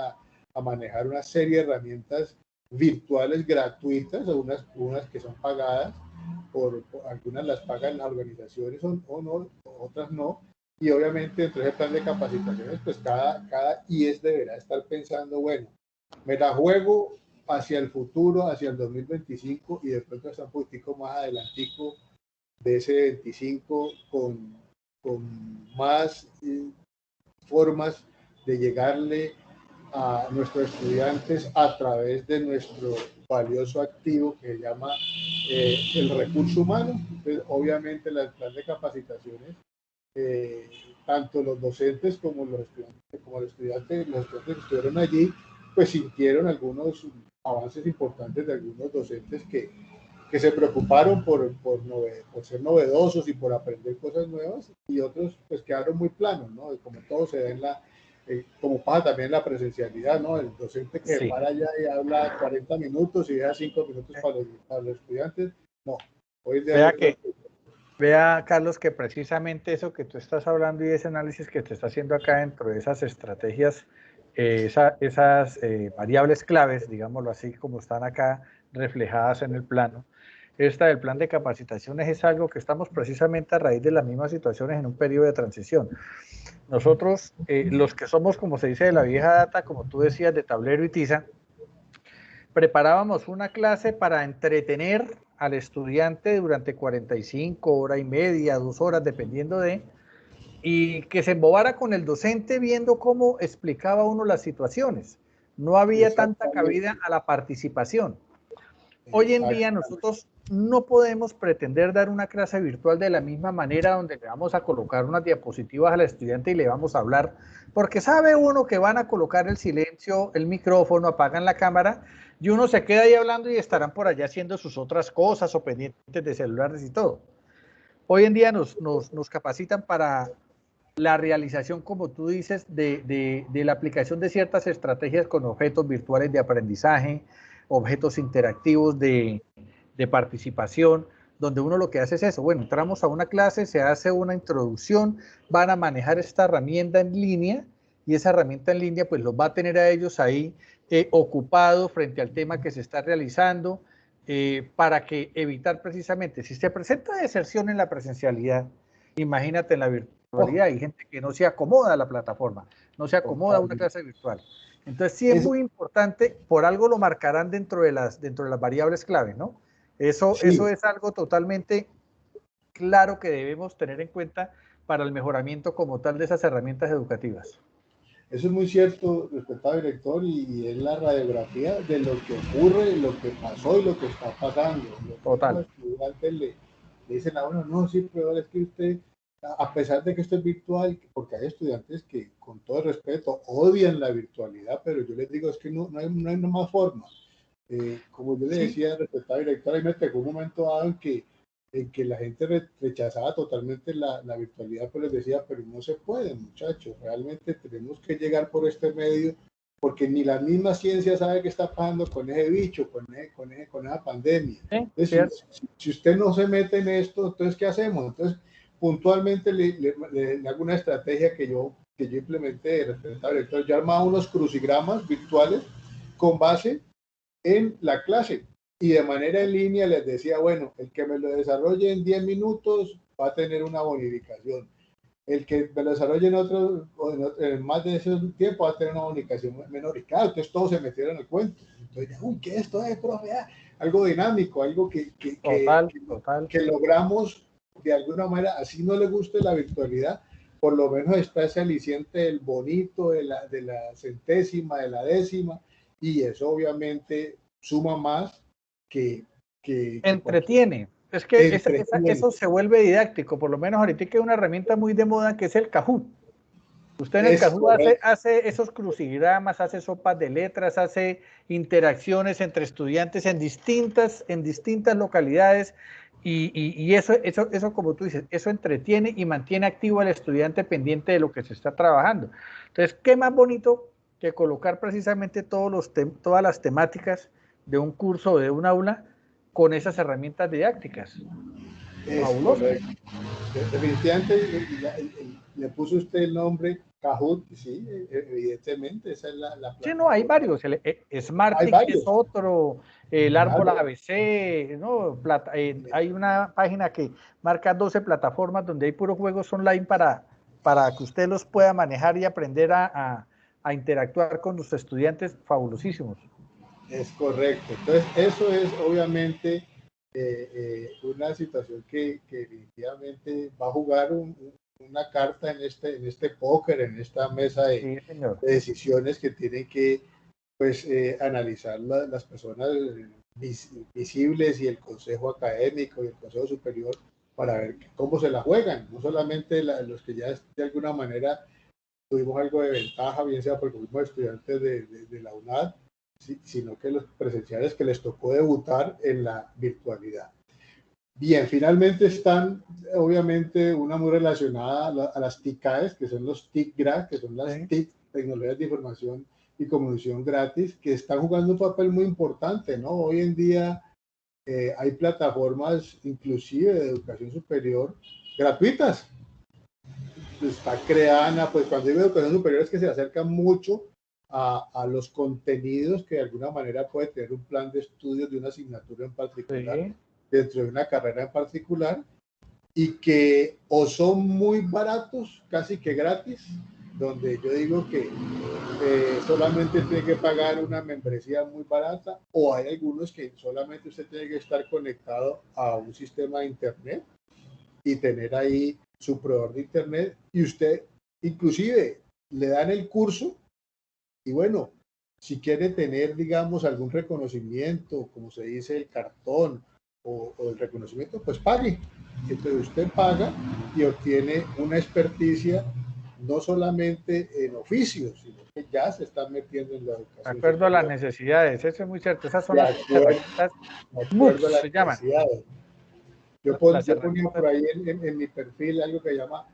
a manejar una serie de herramientas virtuales gratuitas, o unas que son pagadas, por algunas las pagan las organizaciones o no, otras no. Y obviamente dentro de ese plan de capacitaciones, pues cada IES deberá estar pensando, bueno, me la juego hacia el futuro, hacia el 2025, y de pronto está un poquitico más adelantico de ese 25 con más formas de llegarle a nuestros estudiantes a través de nuestro valioso activo que se llama el recurso humano. Entonces, obviamente, el plan de capacitaciones, tanto los docentes como los estudiantes que estuvieron allí, pues sintieron algunos avances importantes de algunos docentes que que se preocuparon por ser novedosos y por aprender cosas nuevas, y otros pues quedaron muy planos, ¿no? Y como todo se da en como pasa también en la presencialidad, ¿no? El docente que Sí. para allá y habla 40 minutos y deja 5 minutos para los estudiantes, no. Hoy día yo creo que... Vea, Carlos, que precisamente eso que tú estás hablando y ese análisis que te está haciendo acá dentro de esas estrategias, esas variables claves, digámoslo así, como están acá reflejadas en el plano, esta del plan de capacitaciones es algo que estamos precisamente a raíz de las mismas situaciones en un periodo de transición. Nosotros, los que somos, como se dice, de la vieja data, como tú decías, de tablero y tiza, preparábamos una clase para entretener al estudiante durante 45, hora y media, 2 horas, dependiendo y que se embobara con el docente viendo cómo explicaba uno las situaciones. No había tanta cabida a la participación. Hoy en día nosotros no podemos pretender dar una clase virtual de la misma manera donde le vamos a colocar unas diapositivas al estudiante y le vamos a hablar, porque sabe uno que van a colocar el silencio, el micrófono, apagan la cámara y uno se queda ahí hablando y estarán por allá haciendo sus otras cosas o pendientes de celulares y todo. Hoy en día nos capacitan para la realización, como tú dices, de la aplicación de ciertas estrategias con objetos virtuales de aprendizaje, objetos interactivos de participación, donde uno lo que hace es eso, bueno, entramos a una clase, se hace una introducción, van a manejar esta herramienta en línea y esa herramienta en línea pues los va a tener a ellos ahí ocupados frente al tema que se está realizando, para que evitar precisamente, si se presenta deserción en la presencialidad, imagínate en la virtualidad, hay gente que no se acomoda a la plataforma, no se acomoda a una clase virtual. Entonces sí es muy importante, por algo lo marcarán dentro de las variables clave, ¿no? Eso es algo totalmente claro que debemos tener en cuenta para el mejoramiento como tal de esas herramientas educativas. Eso es muy cierto, respetado director, y es la radiografía de lo que ocurre, lo que pasó y lo que está pasando. Los estudiantes le dicen a uno, no, sí, pero es que usted, a pesar de que esto es virtual, porque hay estudiantes que, con todo respeto, odian la virtualidad, pero yo les digo, es que no hay más forma. Como yo le decía, respetado director, ahí me pegó un momento dado en que la gente rechazaba totalmente la virtualidad, pero les decía, pero no se puede, muchachos, realmente tenemos que llegar por este medio, porque ni la misma ciencia sabe qué está pasando con ese bicho, con esa pandemia. Entonces, si usted no se mete en esto, entonces, ¿qué hacemos? Entonces, puntualmente le hago una estrategia que yo implementé, respetado director, yo armaba unos crucigramas virtuales con base en la clase, y de manera en línea les decía, bueno, el que me lo desarrolle en 10 minutos va a tener una bonificación. El que me lo desarrolle en más de ese tiempo va a tener una bonificación menor. Y claro, entonces todos se metieron en el cuento. Entonces, uy, ¿qué es esto, profe? Algo dinámico, algo que logramos de alguna manera, así no le guste la virtualidad, por lo menos está ese aliciente del bonito, de la centésima, de la décima, y eso obviamente suma más que entretiene. Es que eso se vuelve didáctico, por lo menos ahorita hay una herramienta muy de moda que es el Kahoot. Usted en el Kahoot hace esos crucigramas, hace sopas de letras, hace interacciones entre estudiantes en distintas localidades, y eso, como tú dices, eso entretiene y mantiene activo al estudiante pendiente de lo que se está trabajando. Entonces, ¿qué más bonito que colocar precisamente todas las temáticas de un curso o de un aula con esas herramientas didácticas? Fabuloso. Definitivamente le puso usted el nombre Kahoot, sí, evidentemente, esa es la sí, no, hay varios. Smartick es otro, el árbol ABC, ¿no? Hay una página que marca 12 plataformas donde hay puros juegos online para que usted los pueda manejar y aprender a interactuar con los estudiantes fabulosísimos. Es correcto. Entonces, eso es obviamente una situación que definitivamente va a jugar una carta en este póker, en esta mesa de decisiones que tienen que pues analizar las personas visibles y el consejo académico y el consejo superior para ver cómo se la juegan, no solamente los que ya de alguna manera tuvimos algo de ventaja, bien sea porque fuimos estudiantes de la UNAD, sino que los presenciales que les tocó debutar en la virtualidad. Bien, finalmente están, obviamente, una muy relacionada a las TICAES, que son los TIC-GRA, que son las TIC, Tecnologías de Información y Comunicación Gratis, que están jugando un papel muy importante, ¿no? Hoy en día hay plataformas, inclusive de educación superior, gratuitas. Está Creana, pues cuando digo educación superior es que se acerca mucho a los contenidos que de alguna manera puede tener un plan de estudios de una asignatura en particular, dentro de una carrera en particular, y que o son muy baratos, casi que gratis, donde yo digo que solamente tiene que pagar una membresía muy barata, o hay algunos que solamente usted tiene que estar conectado a un sistema de internet y tener ahí su proveedor de internet, y usted inclusive le dan el curso y bueno, si quiere tener, digamos, algún reconocimiento, como se dice, el cartón o el reconocimiento, pues pague. Entonces usted paga y obtiene una experticia no solamente en oficios, sino que ya se está metiendo en la educación. De acuerdo a las necesidades, eso es muy cierto. Esas son las herramientas MOOCs, se llaman. Yo ponía por ahí en mi perfil algo que llama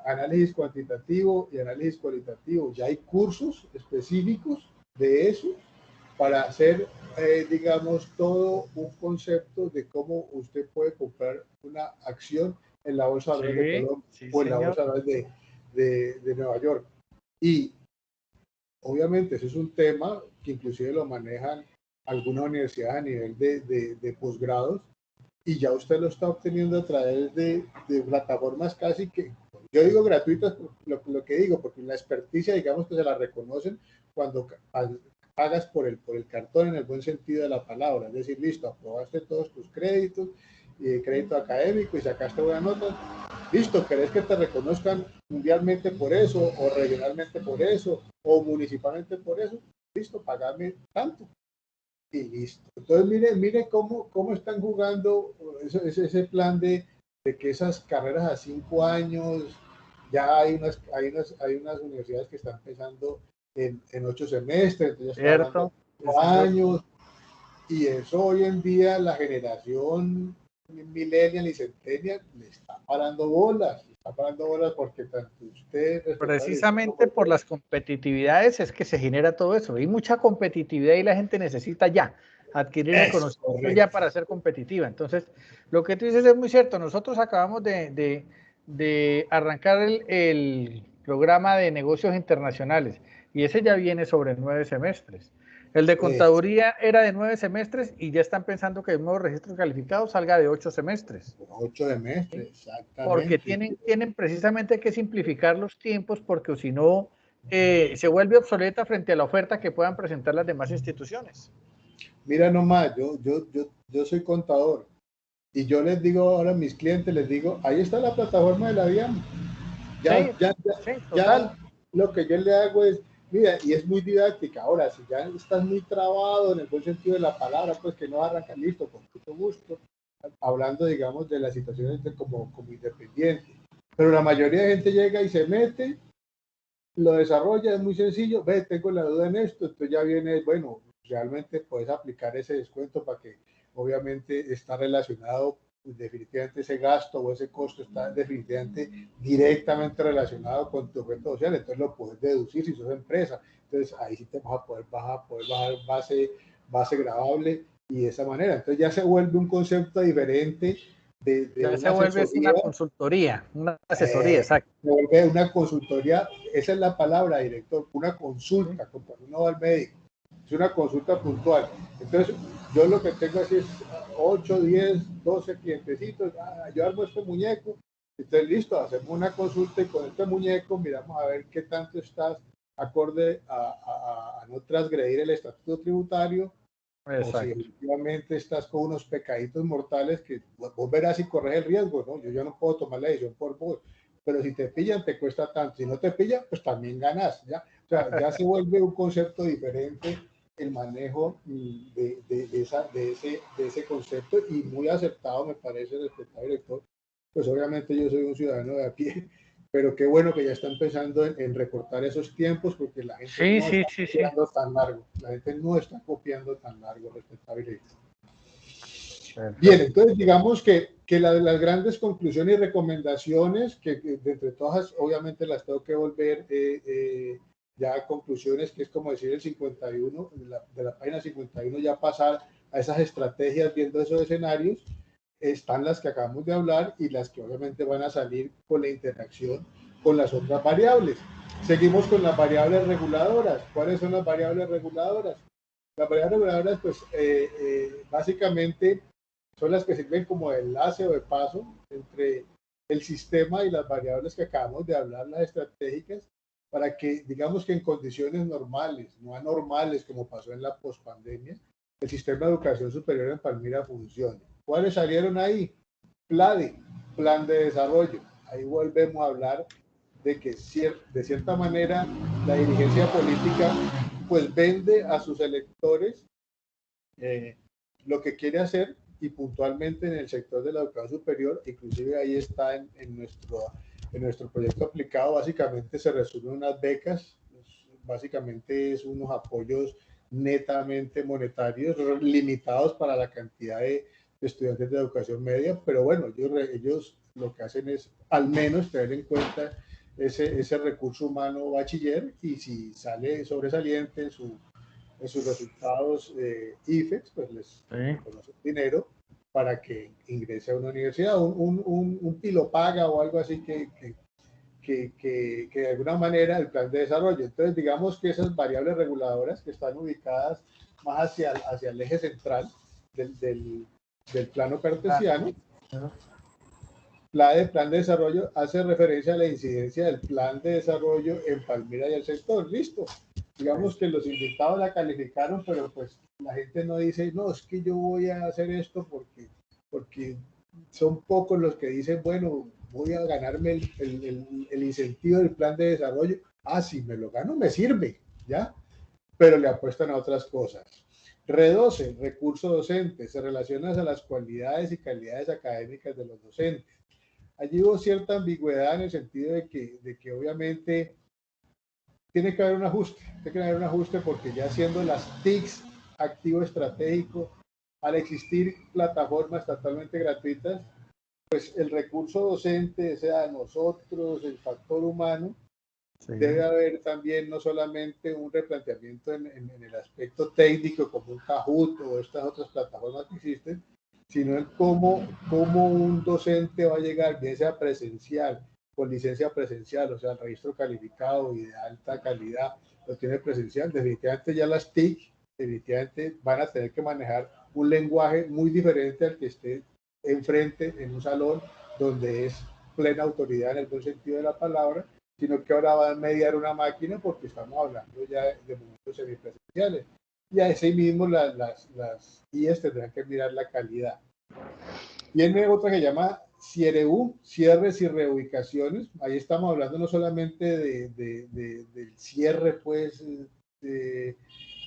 análisis cuantitativo y análisis cualitativo. Ya hay cursos específicos de eso para hacer, digamos, todo un concepto de cómo usted puede comprar una acción en la Bolsa de Valores de Colombia o en la Bolsa de Valores de Nueva York. Y obviamente ese es un tema que inclusive lo manejan algunas universidades a nivel de posgrados, y ya usted lo está obteniendo a través de plataformas casi que, yo digo gratuitas, lo que digo, porque la experticia, digamos que se la reconocen cuando pagas por el cartón en el buen sentido de la palabra, es decir, listo, aprobaste todos tus créditos, crédito académico y sacaste buena nota, listo, ¿querés que te reconozcan mundialmente por eso, o regionalmente por eso, o municipalmente por eso? Listo, pagame tanto. Y listo. Entonces, mire cómo están jugando ese plan de que esas carreras a 5 años, ya hay unas universidades que están empezando en 8 semestres, entonces ya están hablando de 5 años, y eso hoy en día la generación millennial y centennial le está parando bolas. Porque tanto usted... Precisamente por las competitividades es que se genera todo eso. Hay mucha competitividad y la gente necesita ya adquirir el conocimiento ya para ser competitiva. Entonces, lo que tú dices es muy cierto. Nosotros acabamos de arrancar el programa de negocios internacionales y ese ya viene sobre 9 semestres. El de contaduría era de 9 semestres y ya están pensando que el nuevo registro calificado salga de 8 semestres. 8 semestres, exactamente. Porque tienen precisamente que simplificar los tiempos, porque si no, se vuelve obsoleta frente a la oferta que puedan presentar las demás instituciones. Mira nomás, yo soy contador y yo les digo ahora a mis clientes, les digo, ahí está la plataforma de la DIAN. Ya lo que yo le hago es, mira, y es muy didáctica. Ahora, si ya estás muy trabado en el buen sentido de la palabra, pues que no arranca, listo, con mucho gusto, hablando, digamos, de las situaciones como independiente. Pero la mayoría de gente llega y se mete, lo desarrolla, es muy sencillo, ve, tengo la duda en esto, entonces ya viene, bueno, realmente puedes aplicar ese descuento para que obviamente está relacionado, pues, definitivamente ese gasto o ese costo está definitivamente directamente relacionado con tu objeto social, entonces lo puedes deducir si sos empresa, entonces ahí sí te vas a poder bajar base gravable y de esa manera, entonces ya se vuelve un concepto diferente. Ya se vuelve una consultoría, una asesoría, exacto. Se vuelve una consultoría, esa es la palabra, director, una consulta, cuando uno va al médico, es una consulta puntual. Entonces, yo lo que tengo así es 8, 10, 12 clientecitos, yo armo este muñeco, entonces listo, hacemos una consulta y con este muñeco miramos a ver qué tanto estás acorde a no transgredir el estatuto tributario. Exacto. O si efectivamente estás con unos pecaditos mortales que vos verás si corres el riesgo, ¿no? Yo ya no puedo tomar la decisión por vos, pero si te pillan te cuesta tanto, si no te pillan, pues también ganas, ¿ya? O sea, ya se vuelve un concepto diferente el manejo de ese concepto, y muy aceptado me parece, respetado director. Pues obviamente yo soy un ciudadano de a pie pero qué bueno que ya están pensando en recortar esos tiempos porque la gente no está copiando tan largo, la gente no está copiando tan largo respetabilidad. Bien, entonces digamos que las grandes conclusiones y recomendaciones, que de entre todas obviamente las tengo que volver ya a conclusiones, que es como decir el 51, de la página 51 ya pasar a esas estrategias viendo esos escenarios, están las que acabamos de hablar y las que obviamente van a salir con la interacción con las otras variables. Seguimos con las variables reguladoras. ¿Cuáles son las variables reguladoras? Las variables reguladoras, pues básicamente son las que sirven como de enlace o de paso entre el sistema y las variables que acabamos de hablar, las estratégicas, para que, digamos que en condiciones normales, no anormales como pasó en la pospandemia, el sistema de educación superior en Palmira funcione. ¿Cuáles salieron ahí? PLADE, Plan de Desarrollo. Ahí volvemos a hablar de que de cierta manera la dirigencia política pues vende a sus electores lo que quiere hacer, y puntualmente en el sector de la educación superior, inclusive ahí está en nuestro proyecto aplicado, básicamente se resumen unas becas, básicamente es unos apoyos netamente monetarios, limitados para la cantidad de estudiantes de educación media, pero bueno, ellos lo que hacen es al menos tener en cuenta ese recurso humano bachiller, y si sale sobresaliente en sus resultados IFEX, pues les conocen dinero para que ingrese a una universidad, un pilopaga o algo así que de alguna manera el plan de desarrollo. Entonces, digamos que esas variables reguladoras que están ubicadas más hacia el eje central del plano cartesiano, plan de desarrollo hace referencia a la incidencia del plan de desarrollo en Palmira y el sector. Listo. Digamos que los invitados la calificaron, pero pues la gente no dice, no, es que yo voy a hacer esto porque son pocos los que dicen, bueno, voy a ganarme el incentivo del plan de desarrollo. Ah, si me lo gano, me sirve, ¿ya? Pero le apuestan a otras cosas. RE12, recurso docente, se relaciona a las cualidades y calidades académicas de los docentes. Allí hubo cierta ambigüedad en el sentido de que obviamente tiene que haber un ajuste, porque ya siendo las TICs activo estratégico, al existir plataformas totalmente gratuitas, pues el recurso docente, sea nosotros, el factor humano, debe haber también no solamente un replanteamiento en el aspecto técnico como un Kahoot o estas otras plataformas que existen, sino el cómo un docente va a llegar, bien sea presencial, con licencia presencial, o sea, el registro calificado y de alta calidad, lo tiene presencial. Definitivamente ya las TIC definitivamente van a tener que manejar un lenguaje muy diferente al que esté enfrente en un salón donde es plena autoridad en el buen sentido de la palabra, sino que ahora va a mediar una máquina, porque estamos hablando ya de momentos semipresenciales. Y así mismo las IES tendrán que mirar la calidad. Viene otra que se llama CIREU, cierres y reubicaciones. Ahí estamos hablando no solamente del cierre pues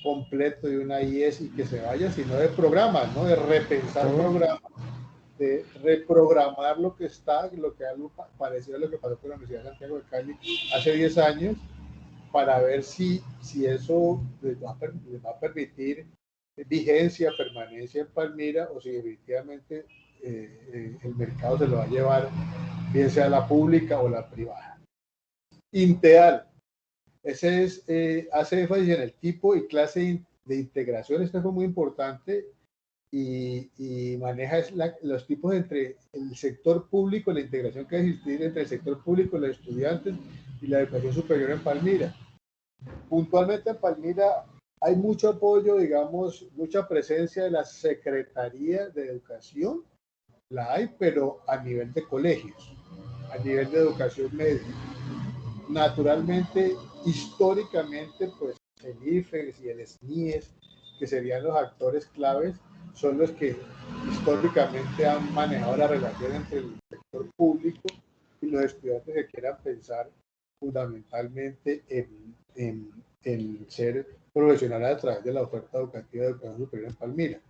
completo de una IES y que se vaya, sino de programas, ¿no? De repensar programas, de reprogramar lo que está, lo que algo parecido a lo que pasó con la Universidad de Santiago de Cali hace 10 años, para ver si eso les va a permitir vigencia, permanencia en Palmira, o si definitivamente el mercado se lo va a llevar, bien sea la pública o la privada. INTEAL, ese es, hace énfasis en el tipo y clase de integración. Esto fue muy importante, y maneja los tipos entre el sector público, la integración que debe existir entre el sector público, los estudiantes y la educación superior en Palmira. Puntualmente en Palmira hay mucho apoyo, digamos, mucha presencia de la Secretaría de Educación, la hay, pero a nivel de colegios, a nivel de educación media. Naturalmente, históricamente, pues el IFES y el SNIES, que serían los actores claves, son los que históricamente han manejado la relación entre el sector público y los estudiantes que quieran pensar fundamentalmente en ser profesionales a través de la oferta educativa de educación superior en Palmira.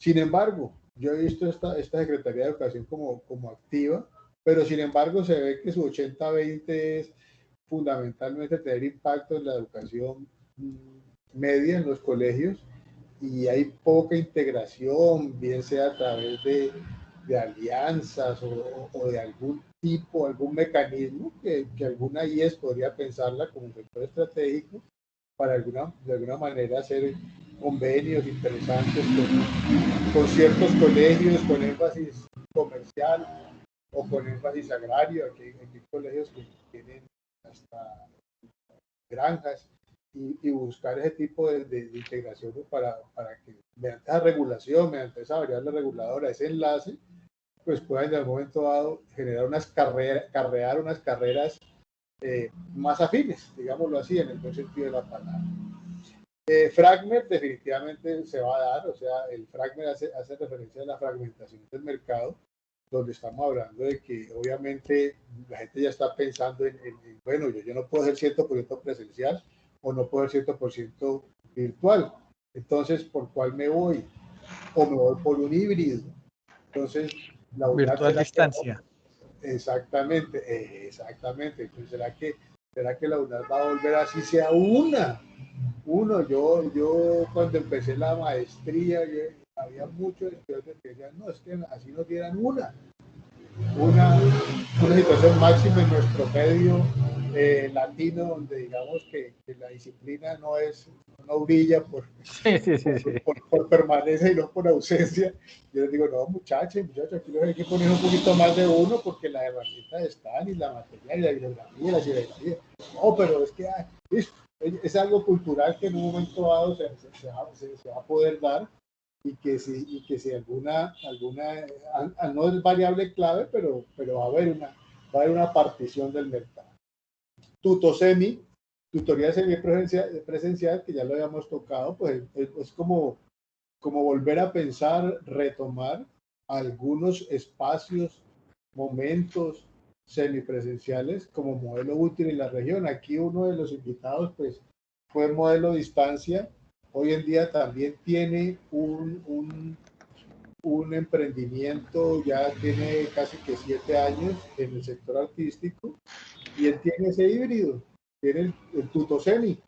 Sin embargo, yo he visto esta Secretaría de Educación como activa, pero sin embargo se ve que su 80-20 es fundamentalmente tener impacto en la educación media en los colegios, y hay poca integración, bien sea a través de alianzas o de algún tipo, algún mecanismo que alguna IES podría pensarla como un sector estratégico para de alguna manera hacer convenios interesantes con ciertos colegios con énfasis comercial o con énfasis agrario. Aquí hay colegios que tienen hasta granjas, y buscar ese tipo de integración para que mediante esa regulación, mediante esa variable reguladora, ese enlace, pues puedan en algún momento dado generar carrear unas carreras más afines, digámoslo así, en el buen sentido de la palabra. Fragment definitivamente se va a dar, o sea, el Fragment hace referencia a la fragmentación del mercado, donde estamos hablando de que obviamente la gente ya está pensando bueno, yo no puedo ser 100% presencial o no puedo ser 100% virtual. Entonces, ¿por cuál me voy? O me voy por un híbrido. Entonces, la virtual distancia. Exactamente. Entonces, ¿será que la UNAD va a volver así sea yo cuando empecé la maestría, había muchos estudiantes que decían, no, es que así nos dieran una situación máxima en nuestro medio latino, donde digamos que la disciplina no brilla por permanencia y no por ausencia. Yo les digo, no, muchachos, aquí hay que poner un poquito más de uno porque las herramientas están, y la materia, y la bibliografía, y la ciberografía. No, pero es que es algo cultural que en un momento dado se va a poder dar, y que si alguna no es variable clave, pero va a haber una partición del mercado. Tutosemi, tutoría semipresencial, que ya lo habíamos tocado, pues es como volver a pensar, retomar algunos espacios, momentos semipresenciales como modelo útil en la región. Aquí uno de los invitados pues fue el modelo distancia. Hoy en día también tiene un emprendimiento, ya tiene casi que 7 años en el sector artístico, y él tiene ese híbrido, tiene el tutosemi.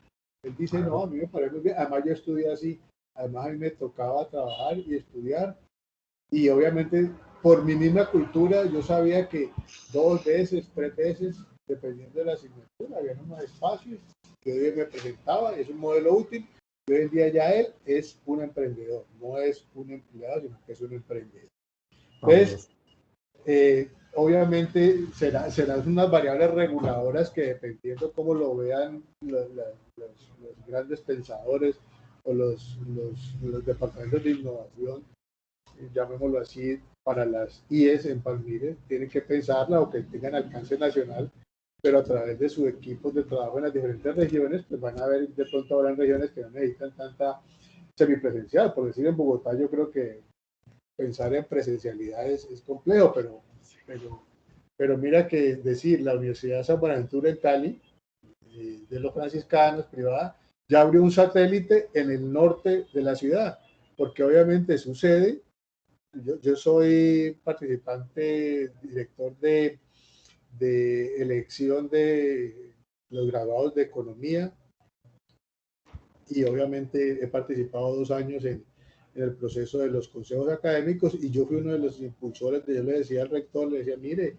Él dice, no, a mí me parece muy bien, además yo estudié así, además a mí me tocaba trabajar y estudiar, y obviamente por mi misma cultura yo sabía que 2 veces, 3 veces, dependiendo de la asignatura, había unos espacios que hoy me presentaba, y es un modelo útil. Y hoy en día ya él es un emprendedor, no es un empleado, sino que es un emprendedor. Entonces, obviamente serán unas variables reguladoras que, dependiendo cómo lo vean los grandes pensadores o los departamentos de innovación, llamémoslo así, para las IES en Palmira, tienen que pensarla, o que tengan alcance nacional, pero a través de sus equipos de trabajo en las diferentes regiones, pues van a ver, de pronto habrán regiones que no necesitan tanta semipresencial. Por decir, en Bogotá yo creo que pensar en presencialidad es complejo, pero mira que decir, la Universidad San Buenaventura en Cali, de los franciscanos, privada, ya abrió un satélite en el norte de la ciudad, porque obviamente sucede. Yo soy participante, director de elección de los graduados de economía, y obviamente he participado 2 años en el proceso de los consejos académicos, y yo fui uno de los impulsores yo le decía al rector, le decía, mire,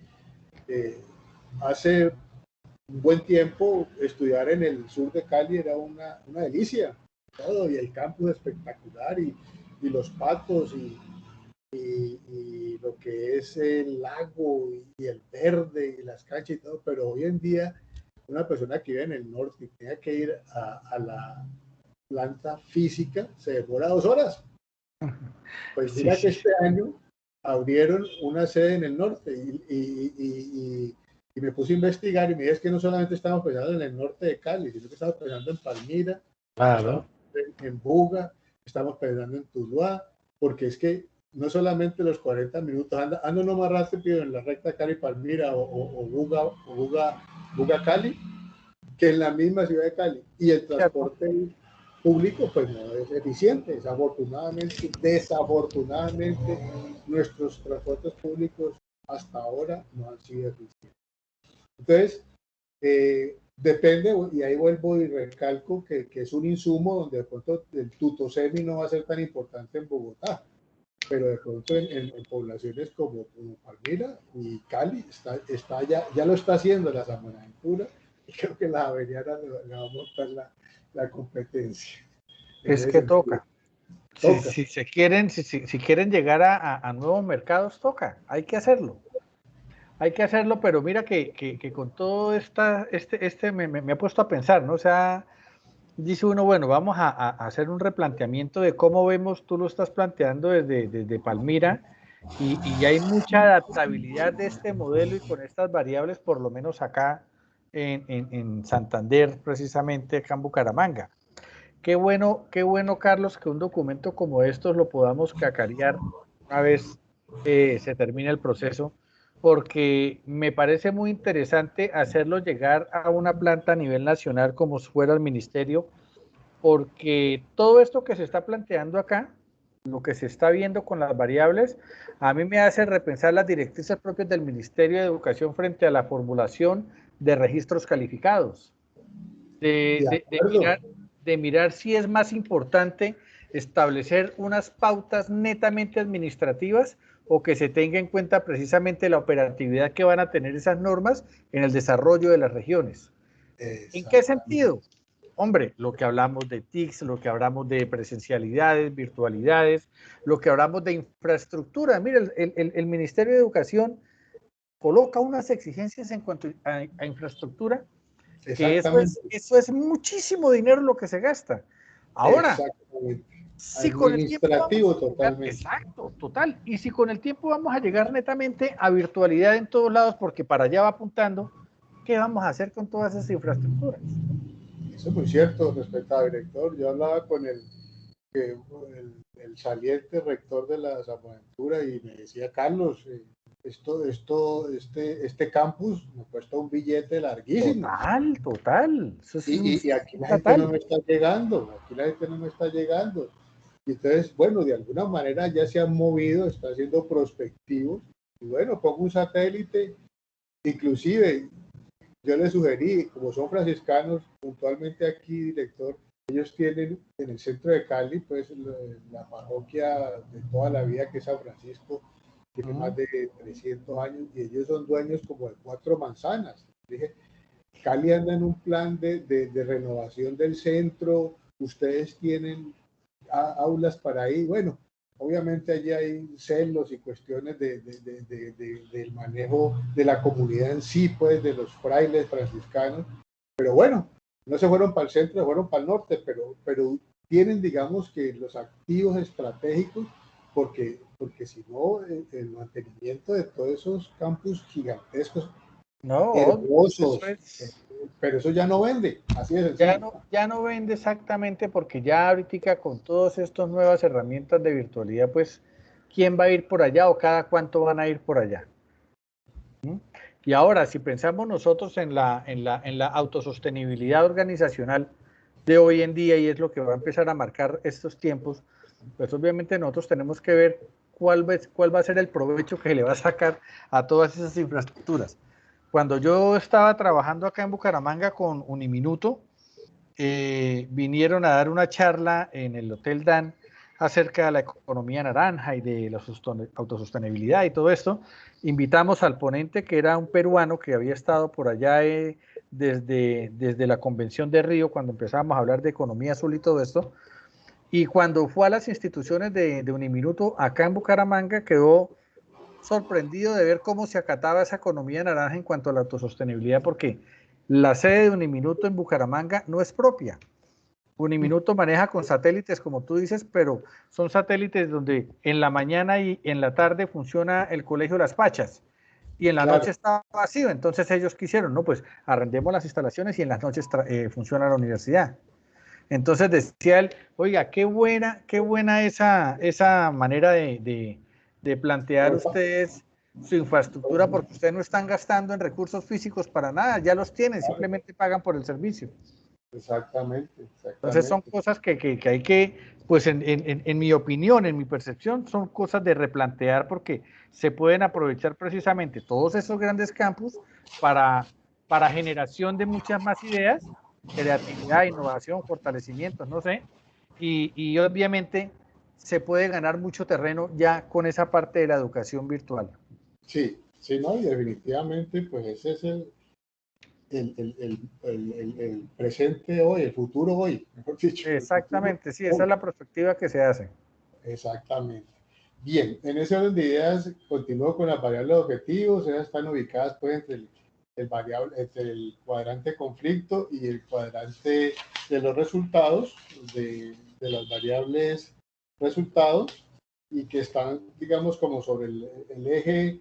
hace un buen tiempo estudiar en el sur de Cali era una delicia, todo, y el campus espectacular, y los patos, y lo que es el lago y el verde y las canchas y todo, pero hoy en día una persona que vive en el norte y tenga que ir a la planta física se demora 2 horas. Pues mira que este año abrieron una sede en el norte, y me puse a investigar, y me dije que no solamente estamos pensando en el norte de Cali, sino que estamos pensando en Palmira, claro, en Buga, estamos pensando en Tuluá, porque es que no solamente los 40 minutos, ando no más rápido en la recta Cali-Palmira o Buga-Cali, que en la misma ciudad de Cali, y el transporte público pues no es eficiente. Desafortunadamente nuestros transportes públicos hasta ahora no han sido eficientes. Entonces, depende, y ahí vuelvo y recalco que es un insumo donde de pronto el tutosemi no va a ser tan importante en Bogotá, pero de pronto en poblaciones como Palmira y Cali ya lo está haciendo la San Buenaventura, y creo que la Javeriana le va a montar la competencia. Es que toca. Si quieren llegar a nuevos mercados, toca, hay que hacerlo. Hay que hacerlo, pero mira que con todo me ha puesto a pensar, ¿no? O sea, dice uno, bueno, vamos a hacer un replanteamiento de cómo vemos, tú lo estás planteando desde Palmira, y hay mucha adaptabilidad de este modelo y con estas variables, por lo menos acá en Santander, precisamente acá en Bucaramanga. Qué bueno, Carlos, que un documento como estos lo podamos cacarear una vez se termine el proceso, porque me parece muy interesante hacerlo llegar a una planta a nivel nacional como fuera el ministerio, porque todo esto que se está planteando acá, lo que se está viendo con las variables, a mí me hace repensar las directrices propias del Ministerio de Educación frente a la formulación de registros calificados, de mirar si es más importante establecer unas pautas netamente administrativas o que se tenga en cuenta precisamente la operatividad que van a tener esas normas en el desarrollo de las regiones. ¿En qué sentido? Hombre, lo que hablamos de TICs, lo que hablamos de presencialidades, virtualidades, lo que hablamos de infraestructura. Mire, el Ministerio de Educación coloca unas exigencias en cuanto a infraestructura, que eso es muchísimo dinero lo que se gasta. Ahora, si con el tiempo vamos a llegar, exacto, total, y si con el tiempo vamos a llegar netamente a virtualidad en todos lados, porque para allá va apuntando, ¿qué vamos a hacer con todas esas infraestructuras? Eso es muy cierto, respetado director. Yo hablaba con el saliente rector de la San Buenaventura y me decía, Carlos, este campus me cuesta un billete larguísimo. Total. Y aquí la gente no me está llegando. Y entonces, bueno, de alguna manera ya se han movido, están siendo prospectivos. Y bueno, pongo un satélite, inclusive yo les sugerí, como son franciscanos, puntualmente aquí, director, ellos tienen en el centro de Cali, pues la parroquia de toda la vida que es San Francisco, tiene más de 300 años y ellos son dueños como de 4 manzanas. Dije, Cali anda en un plan de renovación del centro, ustedes tienen aulas para ahí, bueno, obviamente allí hay celos y cuestiones del manejo de la comunidad en sí, pues de los frailes franciscanos, pero bueno, no se fueron para el centro, se fueron para el norte, pero tienen, digamos, que los activos estratégicos, porque si no, el mantenimiento de todos esos campus gigantescos, hermosos, pero eso ya no vende, así es sencillo. Ya no vende exactamente, porque ya ahorita con todas estas nuevas herramientas de virtualidad, pues, ¿quién va a ir por allá o cada cuánto van a ir por allá? Y ahora, si pensamos nosotros en la autosostenibilidad organizacional de hoy en día, y es lo que va a empezar a marcar estos tiempos, pues obviamente nosotros tenemos que ver cuál va a ser el provecho que le va a sacar a todas esas infraestructuras. Cuando yo estaba trabajando acá en Bucaramanga con Uniminuto, vinieron a dar una charla en el Hotel Dan acerca de la economía naranja y de la autosostenibilidad y todo esto. Invitamos al ponente, que era un peruano que había estado por allá desde la convención de Río, cuando empezamos a hablar de economía azul y todo esto. Y cuando fue a las instituciones de Uniminuto acá en Bucaramanga, quedó sorprendido de ver cómo se acataba esa economía naranja en cuanto a la autosostenibilidad, porque la sede de Uniminuto en Bucaramanga no es propia. Uniminuto maneja con satélites, como tú dices, pero son satélites donde en la mañana y en la tarde funciona el Colegio Las Pachas y en la noche está vacío. Entonces ellos quisieron, no, pues arrendemos las instalaciones y en las noches funciona la universidad. Entonces decía él, oiga, qué buena esa manera de plantear ustedes su infraestructura, porque ustedes no están gastando en recursos físicos para nada, ya los tienen, simplemente pagan por el servicio. Exactamente. Entonces son cosas que hay que pues en mi opinión, en mi percepción, son cosas de replantear porque se pueden aprovechar precisamente todos esos grandes campus para generación de muchas más ideas, creatividad, innovación, fortalecimientos, no sé, y obviamente se puede ganar mucho terreno ya con esa parte de la educación virtual. Sí, sí, no, y definitivamente, pues ese es el presente hoy, el futuro hoy, mejor dicho, el futuro Exactamente, sí, esa hoy. es la perspectiva que se hace. Exactamente. Bien, en ese orden de ideas, continúo con las variables de objetivos. Ellas están ubicadas pues, entre el cuadrante conflicto y el cuadrante de los resultados, de las variables resultados, y que están, digamos, como sobre el eje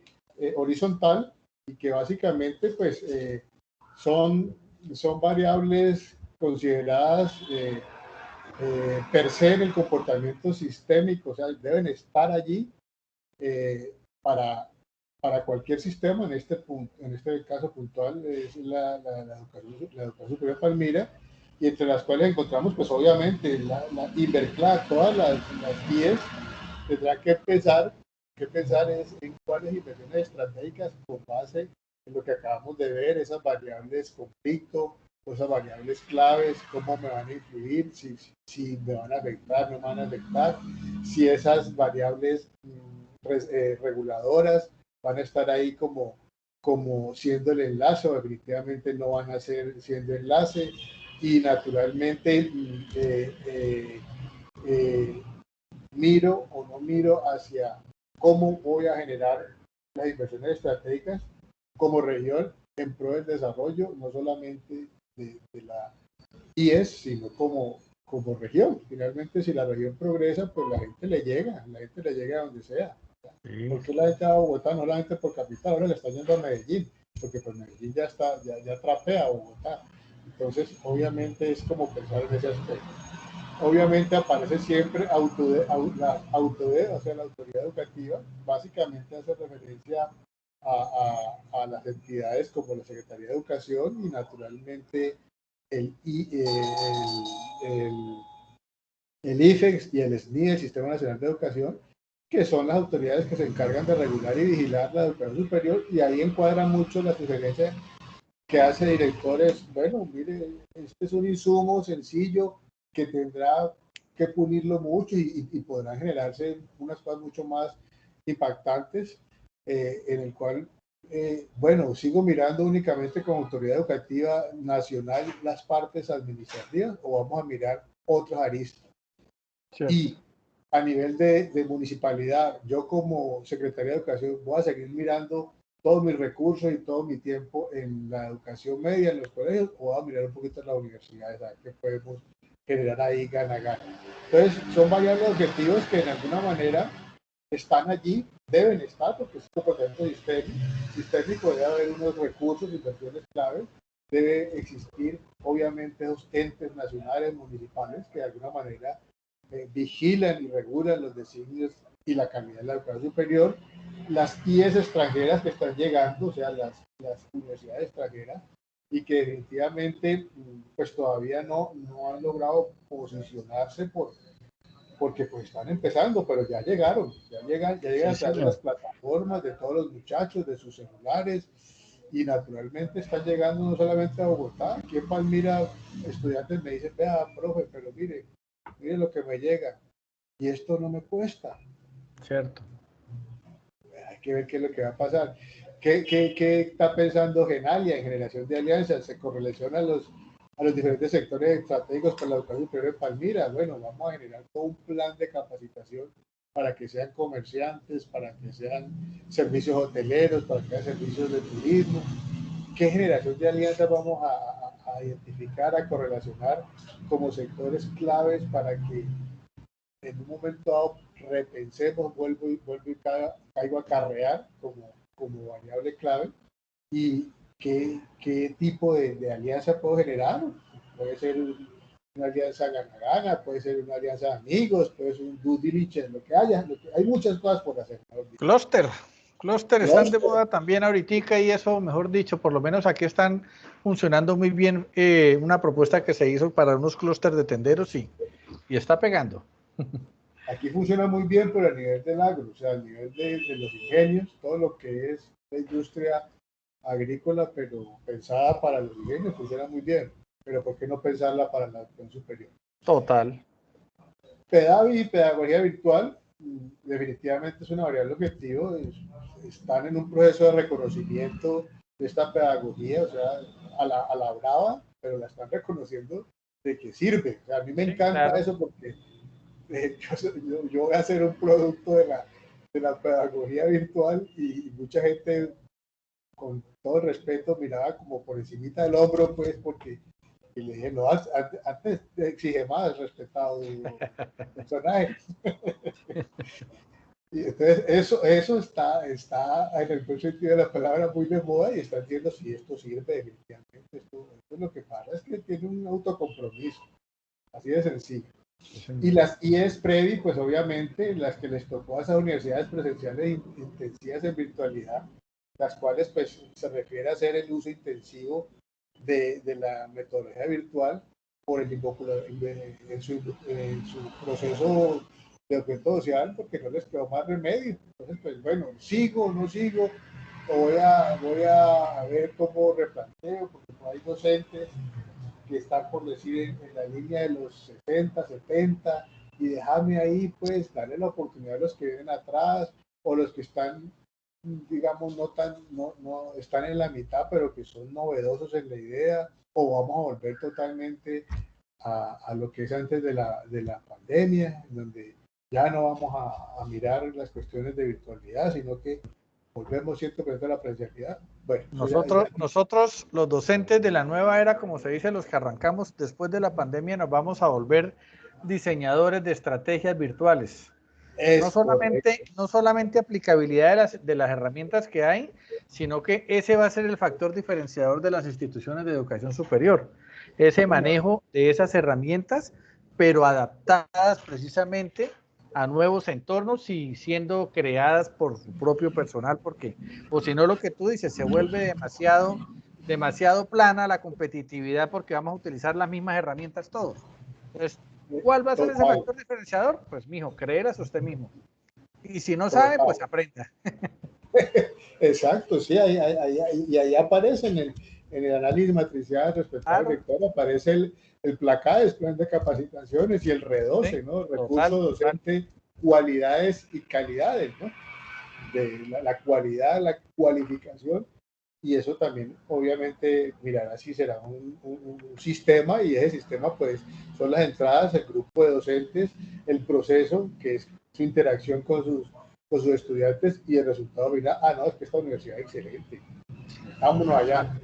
horizontal, y que básicamente pues, son variables consideradas per se en el comportamiento sistémico, o sea, deben estar allí eh, para, para cualquier sistema, en este caso puntual es la educación superior Palmira, y entre las cuales encontramos, pues obviamente, la Inverclad, todas las 10 tendrán que pensar es en cuáles inversiones estratégicas con base en lo que acabamos de ver, esas variables conflicto, esas variables claves, cómo me van a influir, si me van a afectar, no me van a afectar, si esas variables reguladoras van a estar ahí como siendo el enlace o definitivamente no van a ser siendo enlace, y naturalmente miro o no miro hacia cómo voy a generar las inversiones estratégicas como región en pro del desarrollo, no solamente de la IES, sino como región. Finalmente, si la región progresa, pues la gente le llega a donde sea. Sí. ¿Por qué la gente va a Bogotá? No la gente por capital, ahora le está yendo a Medellín, porque pues Medellín ya trapea a Bogotá. Entonces, obviamente es como pensar en ese aspecto. Obviamente aparece siempre la autoridad, o sea, la autoridad educativa, básicamente hace referencia a las entidades como la Secretaría de Educación y naturalmente el, el, el IFEX y el SNI, el Sistema Nacional de Educación, que son las autoridades que se encargan de regular y vigilar la educación superior, y ahí encuadra mucho la sugerencia que hace directores, bueno, mire, este es un insumo sencillo que tendrá que pulirlo mucho y podrán generarse unas cosas mucho más impactantes, en el cual, bueno, sigo mirando únicamente como autoridad educativa nacional las partes administrativas o vamos a mirar otros aristas. Cierto. Y a nivel de municipalidad, yo como Secretaría de Educación voy a seguir mirando todos mis recursos y todo mi tiempo en la educación media, en los colegios, o voy a mirar un poquito en las universidades, a ver qué podemos generar ahí gana-gana. Entonces, son variables objetivos que en alguna manera están allí, deben estar, porque es un comportamiento sistémico, debe haber unos recursos, inversiones claves, debe existir, obviamente, esos entes nacionales, municipales, que de alguna manera vigilan y regulan los designios y la calidad de la educación superior, las IES extranjeras que están llegando, o sea, las universidades extranjeras, y que definitivamente pues todavía no han logrado posicionarse porque pues están empezando, pero ya llegaron Sí, a través de las señor. plataformas, de todos los muchachos, de sus celulares, y naturalmente están llegando no solamente a Bogotá. Aquí en Palmira estudiantes me dicen, vea, profe, pero mire lo que me llega, y esto no me cuesta. Cierto. Hay que ver qué es lo que va a pasar. ¿Qué está pensando Genalia en generación de alianzas? ¿Se correlaciona a los diferentes sectores estratégicos para la educación superior de Palmira? Bueno, vamos a generar todo un plan de capacitación para que sean comerciantes, para que sean servicios hoteleros, para que sean servicios de turismo. ¿Qué generación de alianzas vamos a identificar, a correlacionar como sectores claves para que en un momento dado repensemos, vuelvo y caigo a carrear como variable clave, y qué tipo de alianza puedo generar? Puede ser una alianza gana-gana, puede ser una alianza de amigos, puede ser un due diligence, lo que haya, hay muchas cosas por hacer. Clúster están de moda también ahorita y eso, mejor dicho, por lo menos aquí están funcionando muy bien una propuesta que se hizo para unos clústeres de tenderos y está pegando. Aquí funciona muy bien, pero a nivel del agro, o sea, a nivel de los ingenios, todo lo que es la industria agrícola, pero pensada para los ingenios, funciona muy bien. Pero ¿por qué no pensarla para la educación superior? Total. PEDAVI y pedagogía virtual definitivamente es una variable objetivo, están en un proceso de reconocimiento de esta pedagogía, o sea, a la brava, pero la están reconociendo de que sirve. O sea, a mí me Sí, encanta claro. eso porque yo voy a hacer un producto de la pedagogía virtual y mucha gente, con todo el respeto, miraba como por encimita del hombro, pues, porque y le dije, no, antes exige más, respetado personaje. Y entonces, eso está en el buen sentido de la palabra muy de moda y está viendo si esto sirve definitivamente. Esto lo que pasa es que tiene un autocompromiso, así de sencillo. Y las IES Previ, pues obviamente, las que les tocó a esas universidades presenciales intensivas en virtualidad, las cuales pues se refiere a hacer el uso intensivo de la metodología virtual por el en su proceso de objeto social, porque no les quedó más remedio. Entonces, pues bueno, sigo o no sigo, o voy a ver cómo replanteo, porque no hay docentes que están por decir en la línea de los 60, 70, y déjame ahí pues darle la oportunidad a los que vienen atrás o los que están, digamos, no están en la mitad, pero que son novedosos en la idea, o vamos a volver totalmente a lo que es antes de la pandemia, donde ya no vamos a mirar las cuestiones de virtualidad, sino que volvemos 100% a la presencialidad. Bueno, eso Nosotros, los docentes de la nueva era, como se dice, los que arrancamos después de la pandemia, nos vamos a volver diseñadores de estrategias virtuales. es correcto. No solamente aplicabilidad de las herramientas que hay, sino que ese va a ser el factor diferenciador de las instituciones de educación superior. Ese manejo de esas herramientas, pero adaptadas precisamente a nuevos entornos y siendo creadas por su propio personal, porque, o si no, lo que tú dices, se vuelve demasiado plana la competitividad porque vamos a utilizar las mismas herramientas todos. Entonces, ¿cuál va a ser ese Total, factor diferenciador? Pues, mijo, creeras usted mismo. Y si no sabe, total. pues aprenda. Exacto, sí, y ahí aparece en el análisis matricial respecto al Claro, director, aparece el PLACADES, plan de capacitaciones, y el sí, REDOCE, ¿no? Recurso total, total. docente, cualidades y calidades, ¿no? De la cualidad, la cualificación, y eso también, obviamente, mirará si será un sistema, y ese sistema, pues, son las entradas, el grupo de docentes, el proceso, que es su interacción con sus estudiantes, y el resultado final, no, es que esta universidad es excelente, vámonos allá.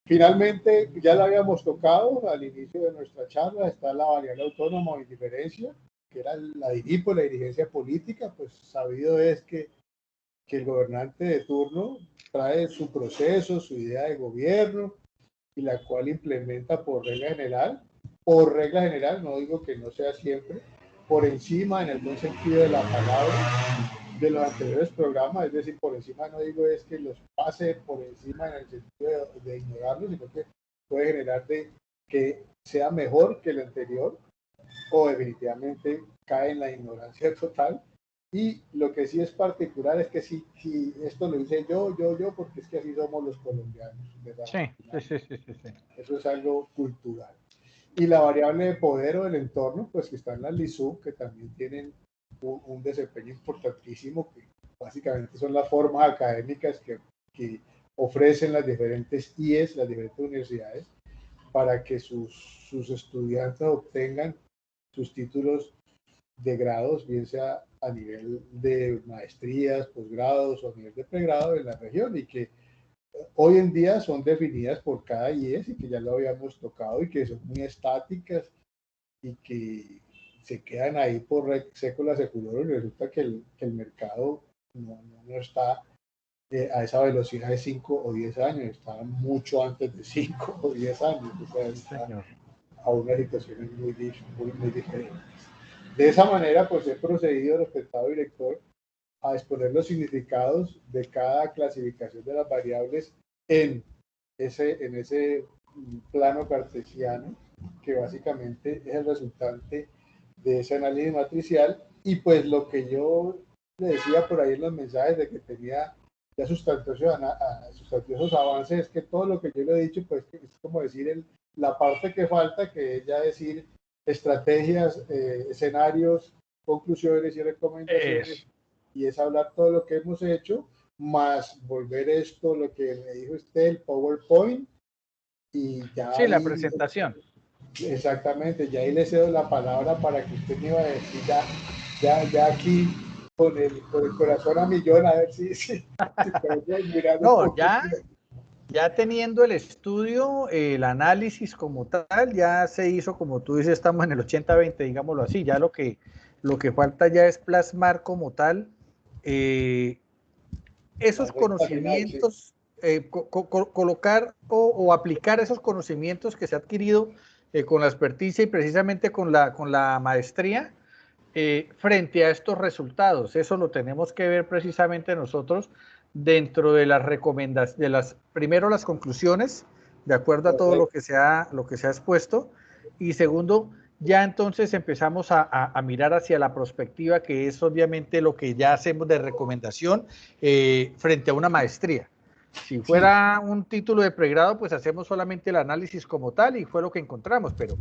Finalmente, ya la habíamos tocado al inicio de nuestra charla, está la variable autónoma o indiferencia, que era la DIRIPO, la dirigencia política, pues sabido es que el gobernante de turno trae su proceso, su idea de gobierno, y la cual implementa por regla general, no digo que no sea siempre, por encima, en el buen sentido de la palabra, de los anteriores programas, es decir, por encima no digo es que los pase por encima en el sentido de ignorarlos, sino que puede generar de que sea mejor que el anterior, o definitivamente cae en la ignorancia total. Y lo que sí es particular es que si esto lo hice yo, porque es que así somos los colombianos, ¿verdad? Sí, sí, sí, sí, sí, sí. Eso es algo cultural. Y la variable de poder o del entorno, pues que están las LISU, que también tienen un desempeño importantísimo, que básicamente son las formas académicas que ofrecen las diferentes IES, las diferentes universidades, para que sus estudiantes obtengan sus títulos de grados, bien sea a nivel de maestrías, posgrados o a nivel de pregrado en la región, y que hoy en día son definidas por cada IES y que ya lo habíamos tocado y que son muy estáticas y que se quedan ahí por sécula seculorum, y resulta que el mercado no está a esa velocidad de 5 o 10 años, está mucho antes de 5 o 10 años, o sea, Sí, está señor. a unas situaciones muy diferentes. De esa manera, pues he procedido, respetado director, a exponer los significados de cada clasificación de las variables en en ese plano cartesiano, que básicamente es el resultante de ese análisis matricial. Y pues lo que yo le decía por ahí en los mensajes de que tenía ya sustanciosos avances, es que todo lo que yo le he dicho, pues es como decir la parte que falta, que es ya decir estrategias, escenarios, conclusiones y recomendaciones, y es hablar todo lo que hemos hecho, más volver esto, lo que me dijo usted, el PowerPoint, y ya sí, la ahí, presentación. exactamente, ya ahí le cedo la palabra para que usted me iba a decir ya aquí con el corazón a millón, a ver si podemos mirar un No, poquito. ya teniendo el estudio, el análisis como tal, ya se hizo, como tú dices, estamos en el 80-20, digámoslo así, ya lo que falta ya es plasmar como tal esos conocimientos, colocar o aplicar esos conocimientos que se ha adquirido con la experticia y precisamente con la maestría frente a estos resultados. Eso lo tenemos que ver precisamente nosotros dentro de las recomendaciones, primero las conclusiones, de acuerdo a todo lo que se ha expuesto, y segundo, ya entonces empezamos a mirar hacia la prospectiva, que es obviamente lo que ya hacemos de recomendación frente a una maestría. Si fuera un título de pregrado, pues hacemos solamente el análisis como tal y fue lo que encontramos, pero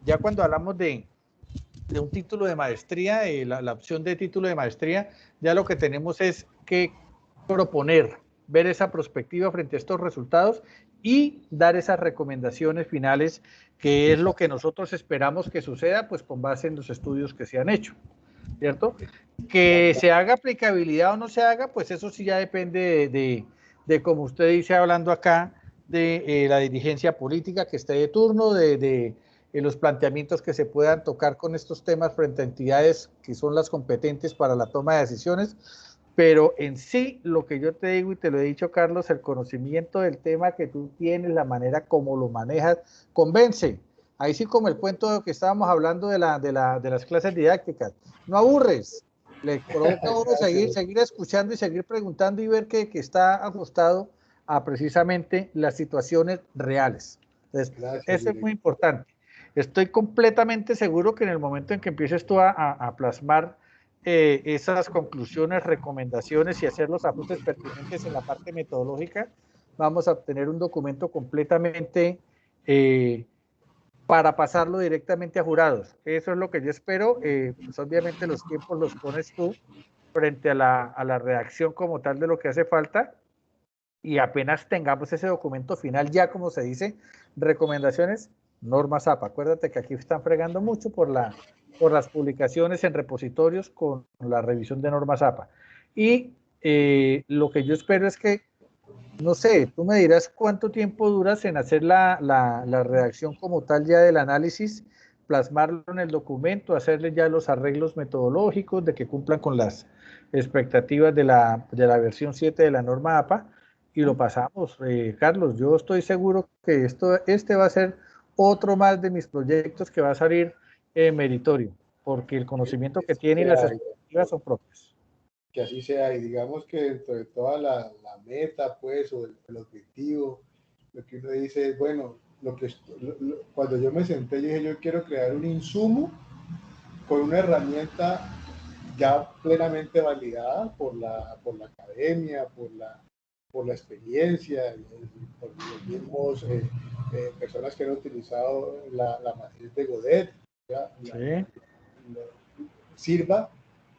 ya cuando hablamos de un título de maestría, la opción de título de maestría, ya lo que tenemos es que proponer, ver esa perspectiva frente a estos resultados y dar esas recomendaciones finales, que es lo que nosotros esperamos que suceda, pues con base en los estudios que se han hecho, ¿cierto? Que se haga aplicabilidad o no se haga, pues eso sí ya depende de como usted dice hablando acá, de la dirigencia política que esté de turno, de los planteamientos que se puedan tocar con estos temas frente a entidades que son las competentes para la toma de decisiones, pero en sí lo que yo te digo y te lo he dicho, Carlos, el conocimiento del tema que tú tienes, la manera como lo manejas, convence. Ahí sí, como el cuento que estábamos hablando de las clases didácticas, no aburres, le provoca a uno seguir escuchando y seguir preguntando y ver que está ajustado a precisamente las situaciones reales. Entonces, eso es muy importante. Estoy completamente seguro que en el momento en que empieces tú a plasmar esas conclusiones, recomendaciones y hacer los ajustes pertinentes en la parte metodológica, vamos a obtener un documento completamente para pasarlo directamente a jurados. Eso es lo que yo espero. Pues obviamente los tiempos los pones tú frente a la redacción como tal de lo que hace falta, y apenas tengamos ese documento final, ya como se dice, recomendaciones, normas APA. Acuérdate que aquí están fregando mucho por las publicaciones en repositorios con la revisión de normas APA. Y lo que yo espero es que, no sé, tú me dirás cuánto tiempo duras en hacer la redacción como tal ya del análisis, plasmarlo en el documento, hacerle ya los arreglos metodológicos de que cumplan con las expectativas de la versión 7 de la norma APA y lo pasamos. Carlos, yo estoy seguro que este va a ser otro más de mis proyectos que va a salir meritorio, porque el conocimiento que tiene y las expectativas son propias. Que así sea, y digamos que dentro de toda la meta, pues, o el objetivo, lo que uno dice es, bueno, cuando yo me senté, yo dije, yo quiero crear un insumo con una herramienta ya plenamente validada por la academia, por la experiencia, por los mismos personas que han utilizado la matriz de Godet, ¿ya? Sí. Sirva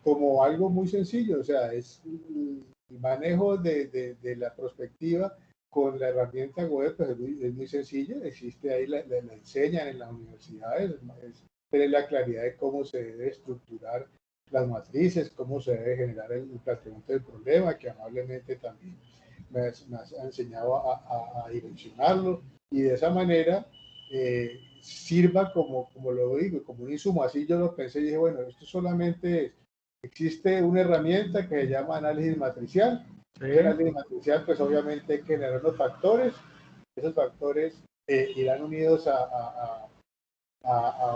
como algo muy sencillo, o sea, es el manejo de la perspectiva con la herramienta web, pues es muy sencilla, existe ahí, la enseñan en las universidades, es tener la claridad de cómo se debe estructurar las matrices, cómo se debe generar el planteamiento del problema, que amablemente también me ha enseñado a direccionarlo, y de esa manera sirva como lo digo, como un insumo. Así yo lo pensé y dije, bueno, esto solamente existe una herramienta que se llama análisis matricial. Sí. Ese análisis matricial, pues obviamente hay que generar los factores. Esos factores irán unidos a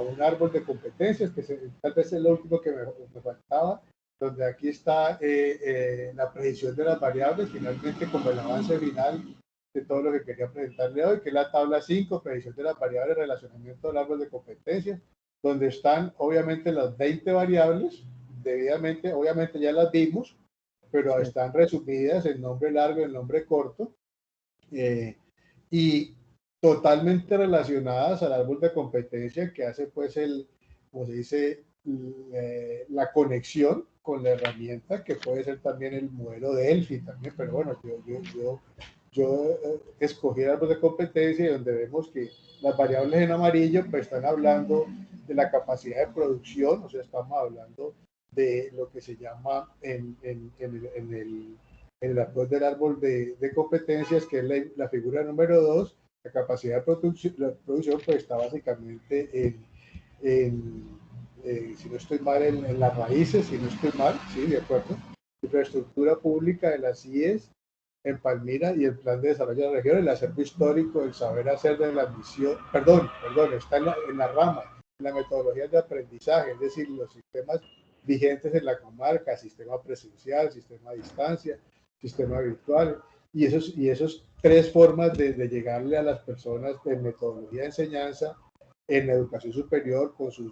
un árbol de competencias, que tal vez es lo último que me faltaba, donde aquí está la predicción de las variables, finalmente como el avance final de todo lo que quería presentarle hoy, que es la tabla 5, predicción de las variables, relacionamiento del árbol de competencias, donde están obviamente las 20 variables, debidamente, obviamente ya las vimos, pero Sí. están resumidas en nombre largo y en nombre corto, y totalmente relacionadas al árbol de competencia que hace pues como se dice, la conexión con la herramienta, que puede ser también el modelo de Elfi también, pero bueno, yo escogí el árbol de competencia y donde vemos que las variables en amarillo pues están hablando de la capacidad de producción, o sea, estamos hablando de lo que se llama en el approach del árbol de competencias, que es la figura número 2, la capacidad de producción pues está básicamente si no estoy mal, en las raíces, si no estoy mal, sí, de acuerdo, infraestructura pública de las IES en Palmira y el Plan de Desarrollo de la Región, el acervo histórico, el saber hacer de la misión, perdón, está en la rama, en la metodología de aprendizaje, es decir, los sistemas vigentes en la comarca, sistema presencial, sistema a distancia, sistema virtual, y esos tres formas de llegarle a las personas de metodología de enseñanza en la educación superior con sus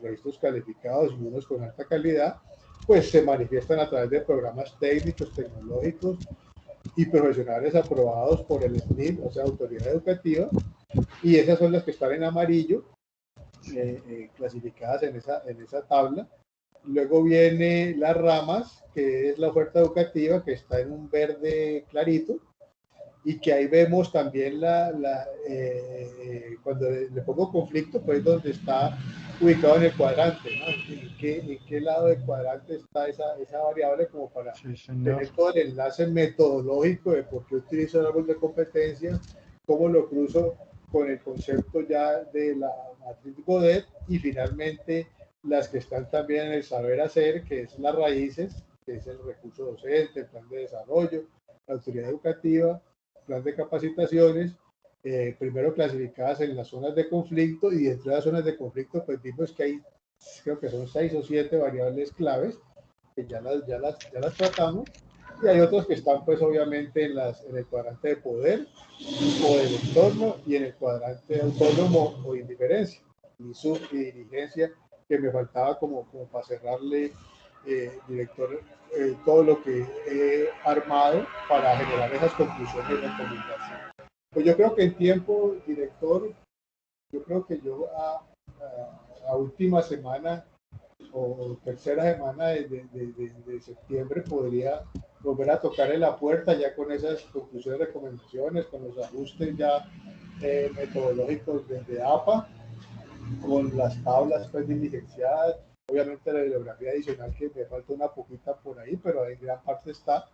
registros calificados y unos con alta calidad, pues se manifiestan a través de programas técnicos, tecnológicos y profesionales aprobados por el SNIP, o sea, Autoridad Educativa, y esas son las que están en amarillo, clasificadas en esa tabla. Luego viene las ramas, que es la oferta educativa, que está en un verde clarito, y que ahí vemos también cuando le pongo conflicto, pues donde está ubicado en el cuadrante, ¿no? ¿En qué lado del cuadrante está esa variable como para tener todo el enlace metodológico de por qué utilizo el árbol de competencias, cómo lo cruzo con el concepto ya de la matriz Godet y finalmente las que están también en el saber hacer, que es las raíces, que es el recurso docente, el plan de desarrollo, la autoridad educativa, plan de capacitaciones, primero clasificadas en las zonas de conflicto, y dentro de las zonas de conflicto pues vimos que hay, creo que son 6 o 7 variables claves que ya las tratamos, y hay otros que están pues obviamente en el cuadrante de poder o del entorno y en el cuadrante autónomo o indiferencia y dirigencia, que me faltaba como para cerrarle, director, todo lo que he armado para generar esas conclusiones y recomendaciones. Pues yo creo que en tiempo, director, yo creo que yo a última semana o tercera semana de septiembre podría volver a tocarle la puerta ya con esas conclusiones, recomendaciones, con los ajustes ya metodológicos desde APA, con las tablas pues diligenciadas, obviamente la bibliografía adicional que me falta una poquita por ahí, pero en gran parte está,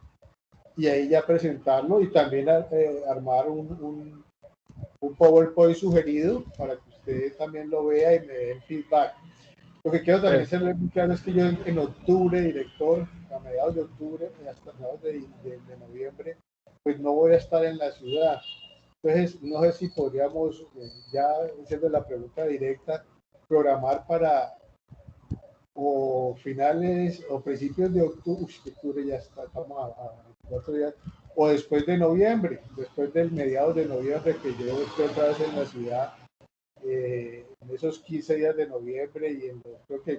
y ahí ya presentarlo y también armar un PowerPoint sugerido para que usted también lo vea y me dé el feedback. Lo que quiero también ser muy claro es que yo en octubre, director, a mediados de octubre, hasta mediados de noviembre, pues no voy a estar en la ciudad. Entonces, no sé si podríamos, ya haciendo la pregunta directa, programar para o finales o principios de octubre ya está, estamos a 4 días, o después de noviembre, después del mediados de noviembre, que yo estoy otra vez en la ciudad, en esos 15 días de noviembre, y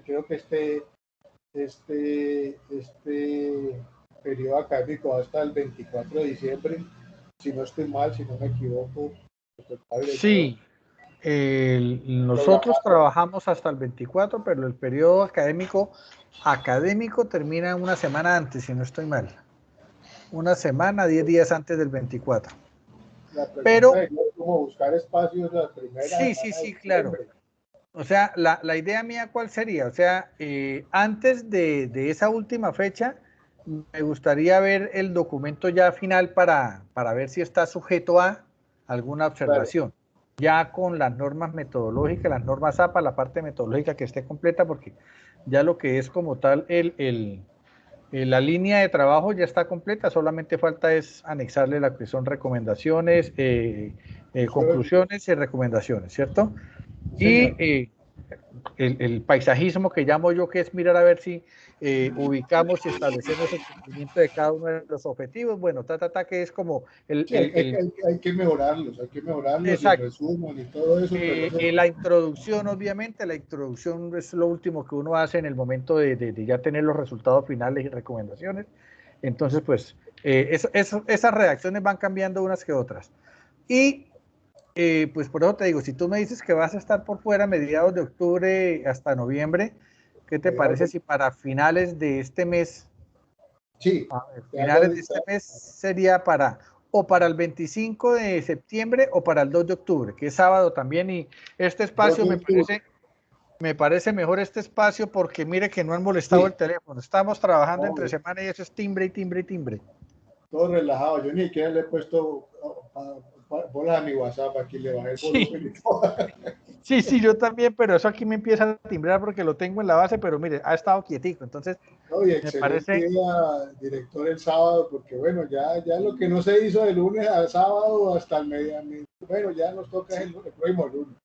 creo que este periodo académico hasta el 24 de diciembre, si no estoy mal, si no me equivoco. Sí, nosotros trabajamos hasta el 24, pero el periodo académico termina una semana antes, si no estoy mal. Una semana, 10 días antes del 24. Pero es como buscar espacios la primera sí, claro. O sea, la idea mía, ¿cuál sería? O sea, antes de esa última fecha, me gustaría ver el documento ya final para ver si está sujeto a alguna observación. Claro. Ya con las normas metodológicas, las normas APA, la parte metodológica que esté completa, porque ya lo que es como tal la línea de trabajo ya está completa, solamente falta es anexarle la que son recomendaciones, conclusiones y recomendaciones, ¿cierto? Sí, y el paisajismo que llamo yo, que es mirar a ver si ubicamos y establecemos el cumplimiento de cada uno de los objetivos. Bueno, que es como sí, hay que mejorarlos y el exacto. resumen y todo eso. La introducción, obviamente, la introducción es lo último que uno hace en el momento de ya tener los resultados finales y recomendaciones. Entonces, pues, esas redacciones van cambiando unas que otras. Y pues por eso te digo, si tú me dices que vas a estar por fuera a mediados de octubre hasta noviembre, ¿qué te parece si para finales de este mes, sí, finales de este mes sería o para el 25 de septiembre o para el 2 de octubre, que es sábado también, y este espacio me parece mejor este espacio porque mire que no han molestado el teléfono, estamos trabajando entre semana y eso es timbre y timbre y timbre. Todo relajado, yo ni siquiera le he puesto bolas a mi WhatsApp, aquí le bajé el volumen y todo. Sí, yo también, pero eso aquí me empieza a timbrar porque lo tengo en la base, pero mire, ha estado quietico, entonces no, y excelente día, director, el sábado, porque bueno, ya lo que no se hizo de lunes al sábado hasta el mediodía, bueno, ya nos toca el próximo lunes.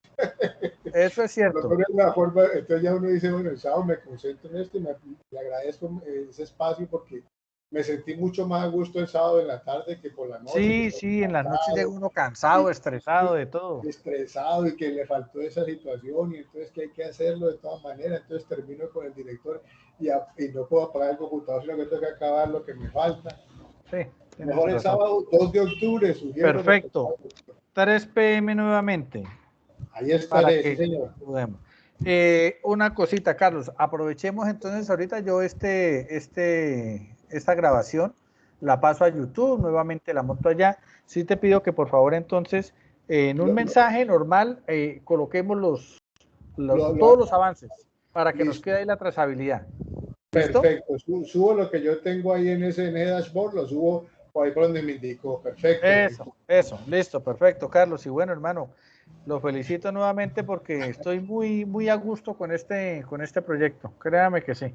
Eso es cierto. Entonces ya uno dice, bueno, el sábado me concentro en esto y le agradezco ese espacio porque me sentí mucho más a gusto el sábado en la tarde que por la noche. Sí, en las noches llega uno cansado, estresado de todo. Estresado y que le faltó esa situación y entonces que hay que hacerlo de todas maneras. Entonces termino con el director y no puedo apagar el computador, sino que tengo que acabar lo que me falta. Sí, mejor el sábado 2 de octubre, sugiero. Perfecto. 3 p.m. nuevamente. Ahí estaré, sí, señor. Una cosita, Carlos, aprovechemos entonces ahorita yo esta grabación, la paso a YouTube, nuevamente la monto allá. Sí te pido que por favor entonces en un mensaje normal coloquemos todos los avances para que nos quede ahí la trazabilidad. ¿Listo? Perfecto, subo lo que yo tengo ahí en ese dashboard, lo subo por ahí por donde me indicó. Perfecto. Eso, listo, perfecto, Carlos. Y bueno, hermano, lo felicito nuevamente porque estoy muy a gusto con este proyecto. Créame que sí.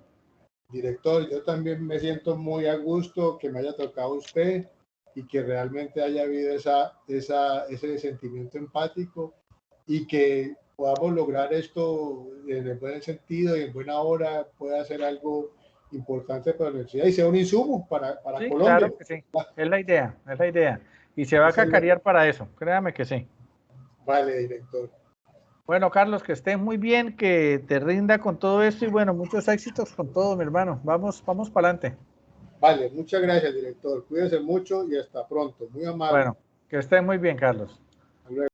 Director, yo también me siento muy a gusto que me haya tocado usted y que realmente haya habido ese sentimiento empático y que podamos lograr esto en el buen sentido y en buena hora, pueda ser algo importante para la universidad y sea un insumo para sí, Colombia. Claro que sí, es la idea. Y se va a cacarear para eso, créame que sí. Vale, director. Bueno, Carlos, que estés muy bien, que te rinda con todo esto y bueno, muchos éxitos con todo, mi hermano. Vamos para adelante. Vale, muchas gracias, director. Cuídese mucho y hasta pronto. Muy amable. Bueno, que estés muy bien, Carlos.